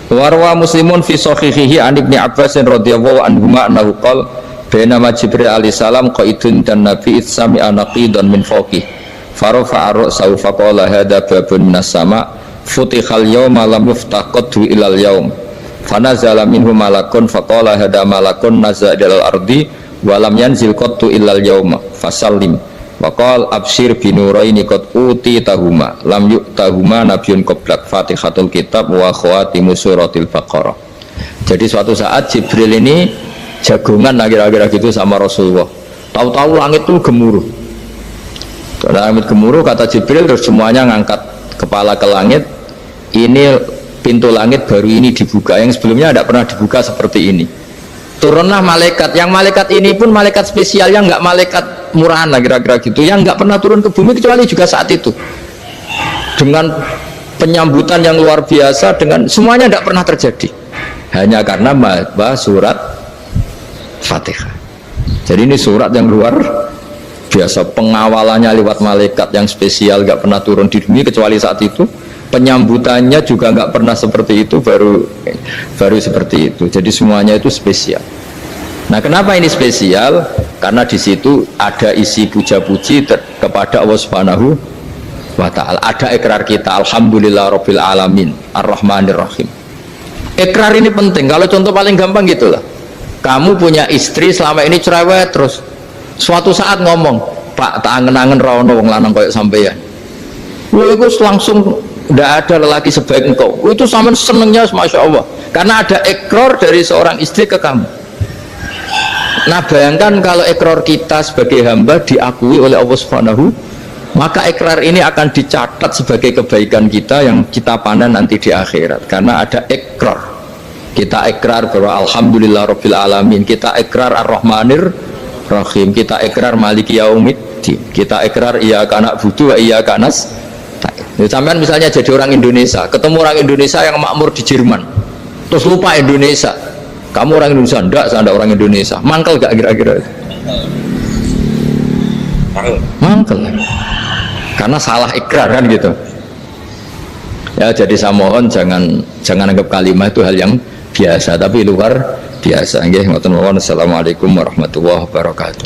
Warwa Muslimun fi sahihihi an Ibnu Abbas radhiyallahu anhuma annahu qala bainama Jibril alaihi salam qaidun dan Nabi sami'a naqidan min fawqih farafa'a ra'sahu faqala hadza babun nas-sama futihal yawma lam yuftaqadhu ilal yaum fanazala minhu malakun faqala hadza malakun nazala ilal ardi wa lam yanzil qattu illal yauma fasallim waqal absyir binuraini qad uti tahuma lam yu'tahuma nabiyyun qablak Fatihatul kitab wa khawatimu suratil Baqarah. Jadi suatu saat Jibril ini jagongan kira-kira gitu sama Rasulullah, tahu-tahu langit itu gemuruh. Karena langit gemuruh kata Jibril, terus semuanya ngangkat kepala ke langit. Ini pintu langit baru ini dibuka, yang sebelumnya tidak pernah dibuka seperti ini. Turunlah malaikat, yang malaikat ini pun malaikat spesial, yang nggak malaikat murahan lah kira-kira gitu, yang nggak pernah turun ke bumi kecuali juga saat itu, dengan penyambutan yang luar biasa, dengan semuanya tidak pernah terjadi, hanya karena bahas surat Fatihah. Jadi ini surat yang luar biasa, pengawalannya lewat malaikat yang spesial, nggak pernah turun di bumi kecuali saat itu, penyambutannya juga nggak pernah seperti itu, baru seperti itu. Jadi semuanya itu spesial. Nah, kenapa ini spesial? Karena di situ ada isi puja-puji kepada Allah Subhanahu wa Ta'ala. Ada ikrar kita, alhamdulillah rabbil alamin ar-rahmanir rahim. Ikrar ini penting. Kalau contoh paling gampang gitulah, kamu punya istri selama ini cerewet, terus suatu saat ngomong, Pak, tak angen-angen rawono wong lanang koyo sampeyan. Wah, itu langsung tidak ada lelaki sebaik engkau. Itu sama senengnya, masya Allah, karena ada ikrar dari seorang istri ke kamu. Nah, bayangkan kalau ikrar kita sebagai hamba diakui oleh Allah Subhanahu, maka ikrar ini akan dicatat sebagai kebaikan kita yang kita panen nanti di akhirat, karena ada ikrar. Kita ikrar bahwa alhamdulillah rabbil alamin, kita ikrar ar-rahmanir rahim, kita ikrar maliki yaumiddin, kita ikrar iyyaka na'budu wa iyyaka nasta'in. Sampean misalnya jadi orang Indonesia, ketemu orang Indonesia yang makmur di Jerman, terus lupa Indonesia. Kamu orang Indonesia? Enggak, saya ada orang Indonesia. Mangkel gak kira-kira? Mangkel. Karena salah ikrar kan gitu. Ya, jadi saya mohon jangan anggap kalimat itu hal yang biasa, tapi luar biasa. Nggih, ngoten mawon. Assalamualaikum warahmatullahi wabarakatuh.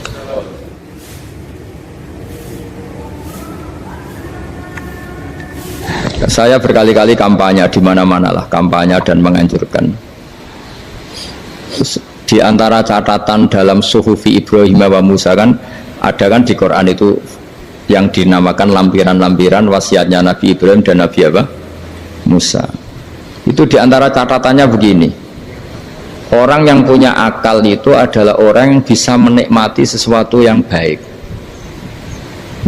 Saya berkali-kali kampanye di mana-mana lah, kampanye dan menganjurkan. Di antara catatan dalam Suhufi Ibrahim wa Musa kan ada kan di Quran itu yang dinamakan lampiran-lampiran wasiatnya Nabi Ibrahim dan Nabi apa? Musa. Itu di antara catatannya begini. Orang yang punya akal itu adalah orang yang bisa menikmati sesuatu yang baik.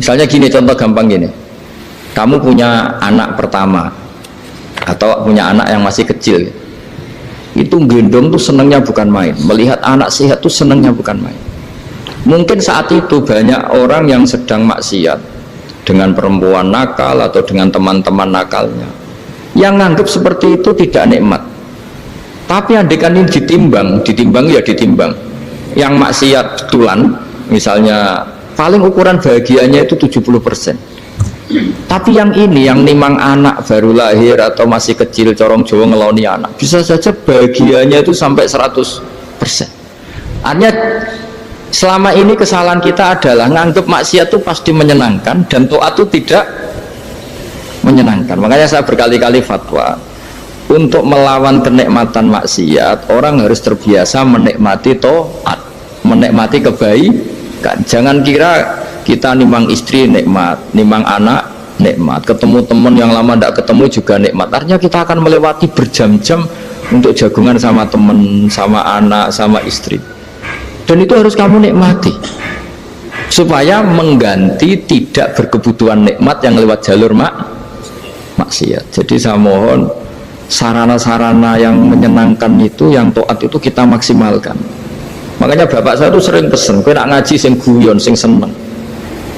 Misalnya gini, contoh gampang gini. Kamu punya anak pertama atau punya anak yang masih kecil, itu gendong tuh senengnya bukan main, melihat anak sehat tuh senengnya bukan main. Mungkin saat itu banyak orang yang sedang maksiat dengan perempuan nakal atau dengan teman-teman nakalnya, yang nganggap seperti itu tidak nikmat. Tapi andaikan ini ditimbang ya ditimbang, yang maksiat betulan misalnya paling ukuran bahagianya itu 70%. Tapi yang ini, yang nimang anak baru lahir atau masih kecil, corong Jawa ngeloni anak, bisa saja bahagianya itu sampai 100%. Artinya selama ini kesalahan kita adalah nganggap maksiat itu pasti menyenangkan dan taat itu tidak menyenangkan. Makanya saya berkali-kali fatwa, untuk melawan kenikmatan maksiat, orang harus terbiasa menikmati taat, menikmati kebaikan. Jangan kira kita nimang istri nikmat, nimang anak nikmat, ketemu teman yang lama tidak ketemu juga nikmat. Artinya kita akan melewati berjam-jam untuk jagungan sama teman, sama anak, sama istri, dan itu harus kamu nikmati. supaya mengganti tidak berkebutuhan nikmat yang lewat jalur maksiat. Jadi saya mohon sarana-sarana yang menyenangkan itu, yang taat itu kita maksimalkan. Makanya bapak saya tuh sering pesen, kowe nak ngaji sing guyon, sing seneng.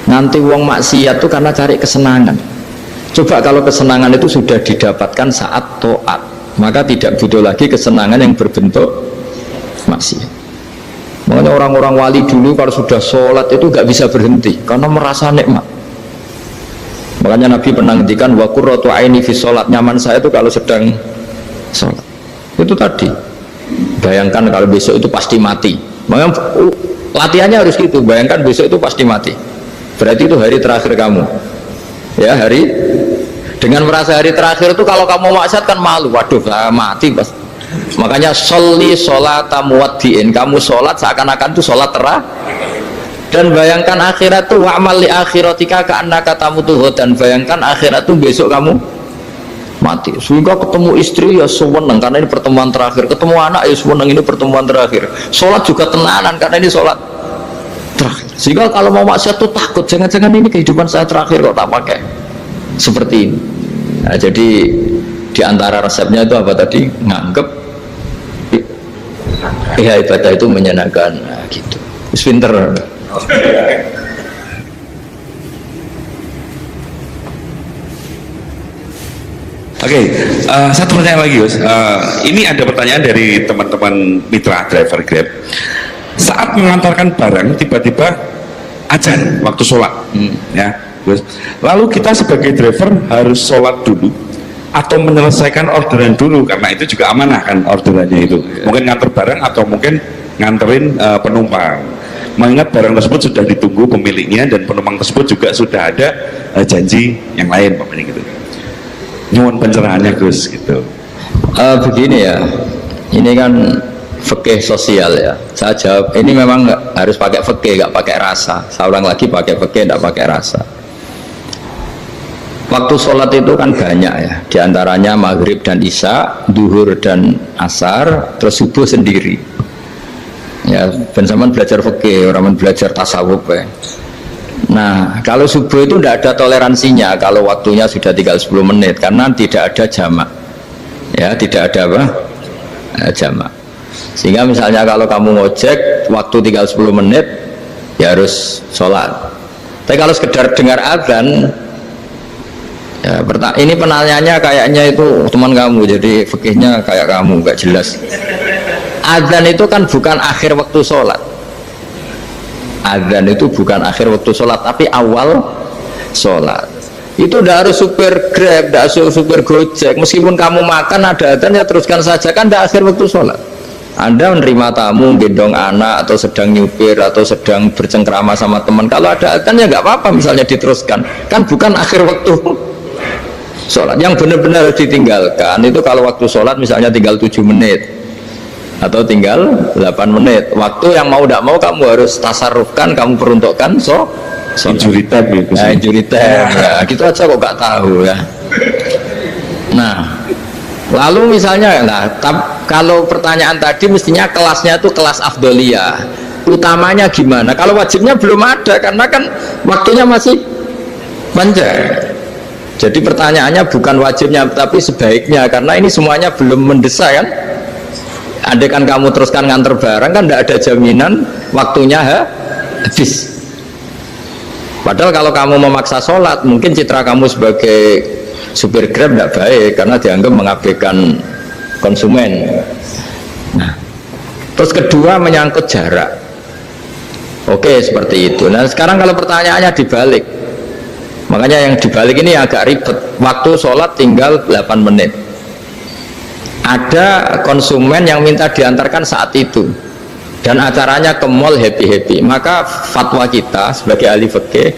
Nanti wong maksiat tuh karena cari kesenangan. Coba kalau kesenangan itu sudah didapatkan saat taat, maka tidak butuh lagi kesenangan yang berbentuk maksiat. Makanya orang-orang wali dulu kalau sudah sholat itu gak bisa berhenti karena merasa nikmat. Makanya Nabi pernah ngendikan wa qurratu aini fi sholat, nyaman saya itu kalau sedang sholat. Itu tadi, bayangkan kalau besok itu pasti mati. Makanya latihannya harus gitu, bayangkan besok itu pasti mati. Berarti itu hari terakhir kamu. Ya, hari dengan merasa hari terakhir itu kalau kamu maksiat kan malu, waduh saya mati pas. Makanya sholli sholata muwaddiin, kamu sholat seakan-akan itu sholat terakhir. Dan bayangkan akhirat tuh wa'mal li akhiratika ka'annaka tamutu, dan bayangkan akhirat tuh besok kamu mati. Sehingga ketemu istri ya seneng karena ini pertemuan terakhir, ketemu anak ya seneng ini pertemuan terakhir, sholat juga tenanan karena ini sholat terakhir. Sehingga kalau mau maksiat tuh takut, jangan-jangan ini kehidupan saya terakhir kok tak pakai seperti ini. Nah, jadi diantara resepnya itu apa tadi? Nganggep ya ibadah itu menyenangkan, nah, gitu. Pinter. Oke, satu pertanyaan lagi, Gus. Ini ada pertanyaan dari teman-teman mitra driver Grab. Saat mengantarkan barang, tiba-tiba azan waktu sholat, ya, Gus. Lalu kita sebagai driver harus sholat dulu atau menyelesaikan orderan dulu, karena itu juga amanah kan orderannya itu. Mungkin nganter barang atau mungkin nganterin penumpang. Mengingat barang tersebut sudah ditunggu pemiliknya dan penumpang tersebut juga sudah ada janji yang lain, pokoknya gitu. Nyuwun pencerahannya, Gus, gitu. Begini ya, ini kan fikih sosial ya. Saya jawab, ini memang harus pakai fikih, nggak pakai rasa. Saya ulang lagi, pakai fikih, nggak pakai rasa. Waktu sholat itu kan banyak ya, diantaranya maghrib dan isya, duhur dan asar, terus subuh sendiri. Ya, ben zaman belajar fikih, orang belajar tasawuf ya. Nah, kalau subuh itu tidak ada toleransinya kalau waktunya sudah tinggal 10 menit karena tidak ada jamak. Ya, tidak ada apa? Jamak. Sehingga misalnya kalau kamu ngojek waktu tinggal 10 menit ya harus sholat. Tapi kalau sekedar dengar azan ya, ini penanyanya kayaknya itu teman kamu, jadi fikihnya kayak kamu, nggak jelas. Azan itu kan bukan akhir waktu sholat. Azan itu bukan akhir waktu sholat, tapi awal sholat. Itu tidak harus supir Grab, tidak harus supir Gojek. Meskipun kamu makan ada azan ya teruskan saja, kan tidak akhir waktu sholat. Anda menerima tamu, gendong anak, atau sedang nyupir, atau sedang bercengkrama sama teman. Kalau ada azan ya nggak apa-apa, misalnya diteruskan. Kan bukan akhir waktu sholat. Yang benar-benar ditinggalkan itu kalau waktu sholat misalnya tinggal 7 menit. Atau tinggal 8 menit. Waktu yang mau tidak mau kamu harus tasarrufkan, kamu peruntukkan injury time gitu. Nah, injury time. Ya, gitu aja kok gak tahu ya. Nah, lalu misalnya kalau pertanyaan tadi mestinya kelasnya itu kelas afdoliyah. Utamanya gimana? Kalau wajibnya belum ada karena kan waktunya masih panjang. Jadi pertanyaannya bukan wajibnya tapi sebaiknya, karena ini semuanya belum mendesak kan. Andai kan kamu teruskan nganter barang kan tidak ada jaminan waktunya habis. Padahal kalau kamu memaksa sholat, mungkin citra kamu sebagai supir Grab tidak baik karena dianggap mengabaikan konsumen. Nah, terus kedua menyangkut jarak. Oke, seperti itu. Nah, sekarang kalau pertanyaannya dibalik, makanya yang dibalik ini agak ribet. Waktu sholat tinggal 8 menit. Ada konsumen yang minta diantarkan saat itu dan acaranya ke mall happy-happy, maka fatwa kita sebagai ahli fikih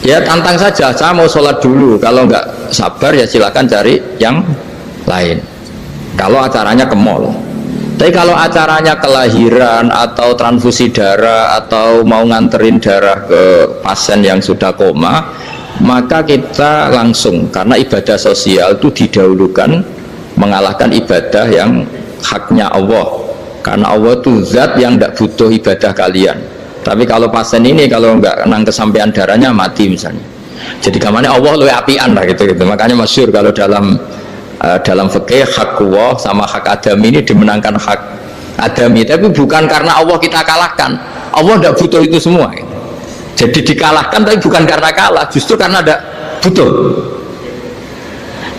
ya tantang saja, saya mau sholat dulu, kalau nggak sabar ya silakan cari yang lain kalau acaranya ke mall. Tapi kalau acaranya kelahiran atau transfusi darah atau mau nganterin darah ke pasien yang sudah koma, maka kita langsung, karena ibadah sosial itu didahulukan mengalahkan ibadah yang haknya Allah, karena Allah itu zat yang tidak butuh ibadah kalian. Tapi kalau pasien ini kalau nggak nang kesampaian darahnya mati misalnya. Jadi kamane Allah luwih apian lah gitu. Makanya masyhur kalau dalam fikih hak Allah sama hak Adam ini dimenangkan hak Adami, tapi bukan karena Allah kita kalahkan. Allah tidak butuh itu semua. Jadi dikalahkan tapi bukan karena kalah, justru karena ada butuh.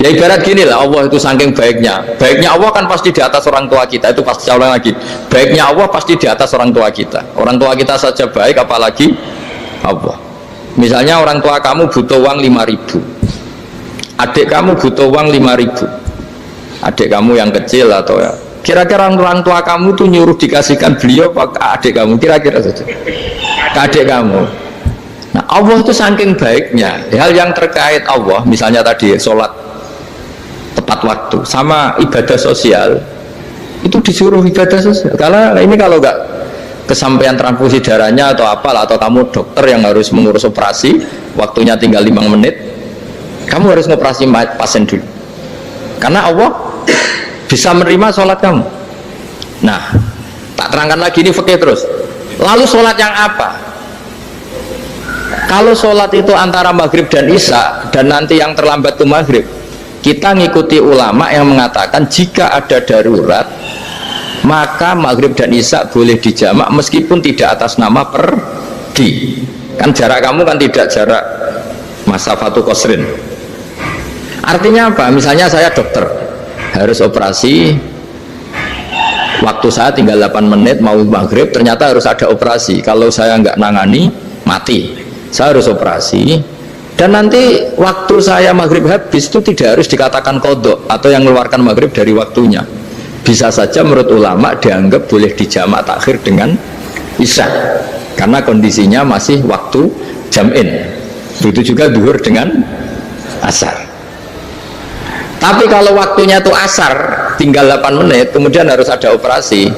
Ya ibarat gini lah, Allah itu saking baiknya Allah kan pasti di atas orang tua kita, itu pasti saya ulang lagi, baiknya Allah pasti di atas orang tua kita saja baik, apalagi Allah. Misalnya orang tua kamu butuh uang 5.000, adik kamu butuh uang 5.000, adik kamu yang kecil atau ya, kira-kira orang tua kamu tuh nyuruh dikasihkan beliau apa adik kamu, kira-kira saja ke adik kamu. Nah Allah itu saking baiknya, hal yang terkait Allah, misalnya tadi sholat tepat waktu sama ibadah sosial itu disuruh ibadah sosial. Karena ini kalau nggak kesampaian transfusi darahnya atau apalah, atau kamu dokter yang harus mengurus operasi waktunya tinggal 5 menit, kamu harus ngoperasi pasien dulu karena Allah bisa menerima sholat kamu. Nah tak terangkan lagi ini fikih terus. Lalu sholat yang apa? Kalau sholat itu antara maghrib dan isya dan nanti yang terlambat itu maghrib, kita ngikuti ulama yang mengatakan jika ada darurat maka maghrib dan isya boleh dijamak meskipun tidak atas nama pergi. Kan jarak kamu kan tidak jarak masafatu qasrin. Artinya apa? Misalnya saya dokter harus operasi, waktu saya tinggal 8 menit mau maghrib, ternyata harus ada operasi. Kalau saya nggak nangani mati, saya harus operasi. Dan nanti waktu saya maghrib habis itu tidak harus dikatakan kodok atau yang mengeluarkan maghrib dari waktunya. Bisa saja menurut ulama dianggap boleh dijamak takhir dengan isya karena kondisinya masih waktu jam'in. Begitu juga duhur dengan asar. Tapi kalau waktunya itu asar tinggal 8 menit kemudian harus ada operasi,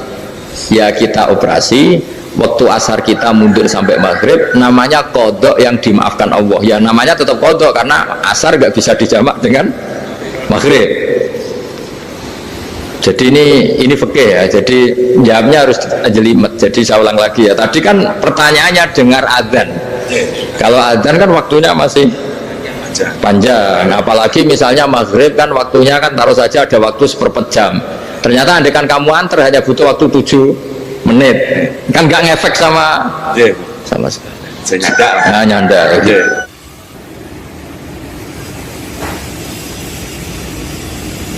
ya kita operasi. Waktu asar kita mundur sampai maghrib, namanya kodok yang dimaafkan Allah. Ya namanya tetap kodok karena asar nggak bisa dijamak dengan maghrib. Jadi ini fikih ya. Jadi jawabnya harus jelimet. Jadi saya ulang lagi ya. Tadi kan pertanyaannya dengar adzan. Kalau adzan kan waktunya masih panjang. Apalagi misalnya maghrib kan waktunya kan taruh saja ada waktu seperempat jam. Ternyata andekan kamu antar hanya butuh waktu 7 menit, kan nggak ngefek sama saya nyanda. Nah, nyanda.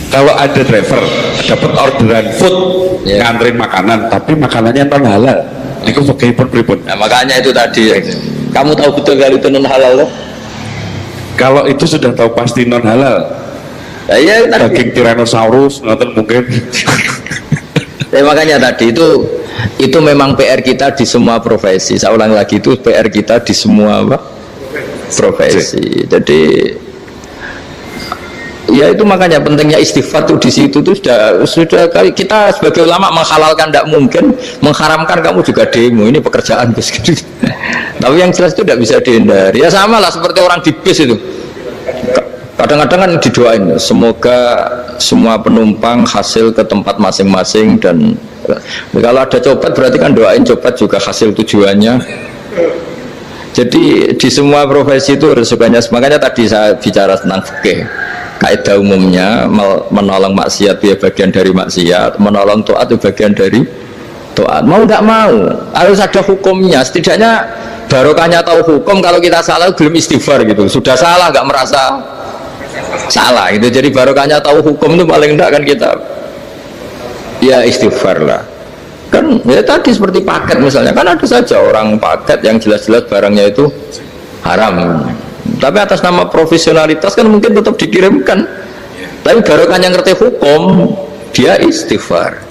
Kalau ada driver dapat orderan food nganterin makanan tapi makanannya non halal, itu pakai pripun. Nah, makanya itu tadi kamu tahu betul kalau itu non halal loh. Kalau itu sudah tahu pasti non halal. Nah, iya, daging Tyrannosaurus nonton mungkin. Makanya tadi itu memang PR kita di semua profesi. Saya ulang lagi, itu PR kita di semua profesi. Jadi ya itu makanya pentingnya istighfar tuh di situ tuh sudah kita sebagai ulama menghalalkan tidak mungkin, mengharamkan kamu juga demo. Ini pekerjaan bis gitu. Tapi yang jelas itu tidak bisa dihindari. Ya sama lah seperti orang di bis itu. Kadang-kadang kan didoain semoga semua penumpang hasil ke tempat masing-masing, dan kalau ada cobat berarti kan doain cobat juga hasil tujuannya. Jadi di semua profesi itu resikonya. Makanya tadi saya bicara tentang fikih, kaidah umumnya menolong maksiat itu bagian dari maksiat, menolong taat itu bagian dari taat. Mau nggak mau harus ada hukumnya. Setidaknya barokahnya tahu hukum. Kalau kita salah belum istighfar gitu, sudah salah nggak merasa salah itu. Jadi barokahnya tahu hukum itu paling enggak kan kita ya istighfar lah. Kan ya tadi seperti paket misalnya, kan ada saja orang paket yang jelas-jelas barangnya itu haram, tapi atas nama profesionalitas kan mungkin tetap dikirimkan, tapi barokahnya ngerti hukum dia istighfar.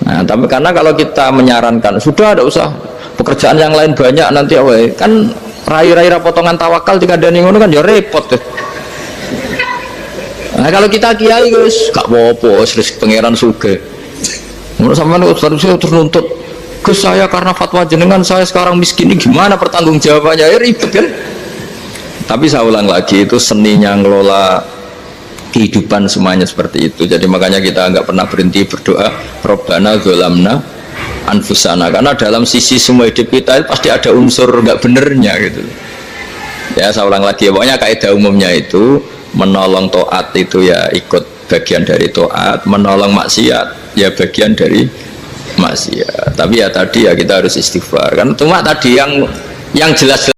Nah tapi karena kalau kita menyarankan sudah ada usah pekerjaan yang lain banyak nanti kan rai-rai potongan tawakal jika ada ngono kan ya repot tuh. Nah kalau kita kiai guys gak apa-apa, terus pangeran suge. Menurut sampean saya ternuntut ke saya karena fatwa jenengan saya sekarang miskin, ini gimana pertanggung jawabannya? Ya ribet kan. Tapi saya ulang lagi, itu seninya ngelola kehidupan semuanya seperti itu. Jadi makanya kita nggak pernah berhenti berdoa, Rabbana dzolamna anfusana, karena dalam sisi semua hidup kita itu pasti ada unsur nggak benernya gitu. Ya saya ulang lagi, pokoknya kaidah umumnya itu menolong taat itu ya ikut bagian dari taat, menolong maksiat ya bagian dari maksiat. Tapi ya tadi ya kita harus istighfar kan, cuma tadi yang jelas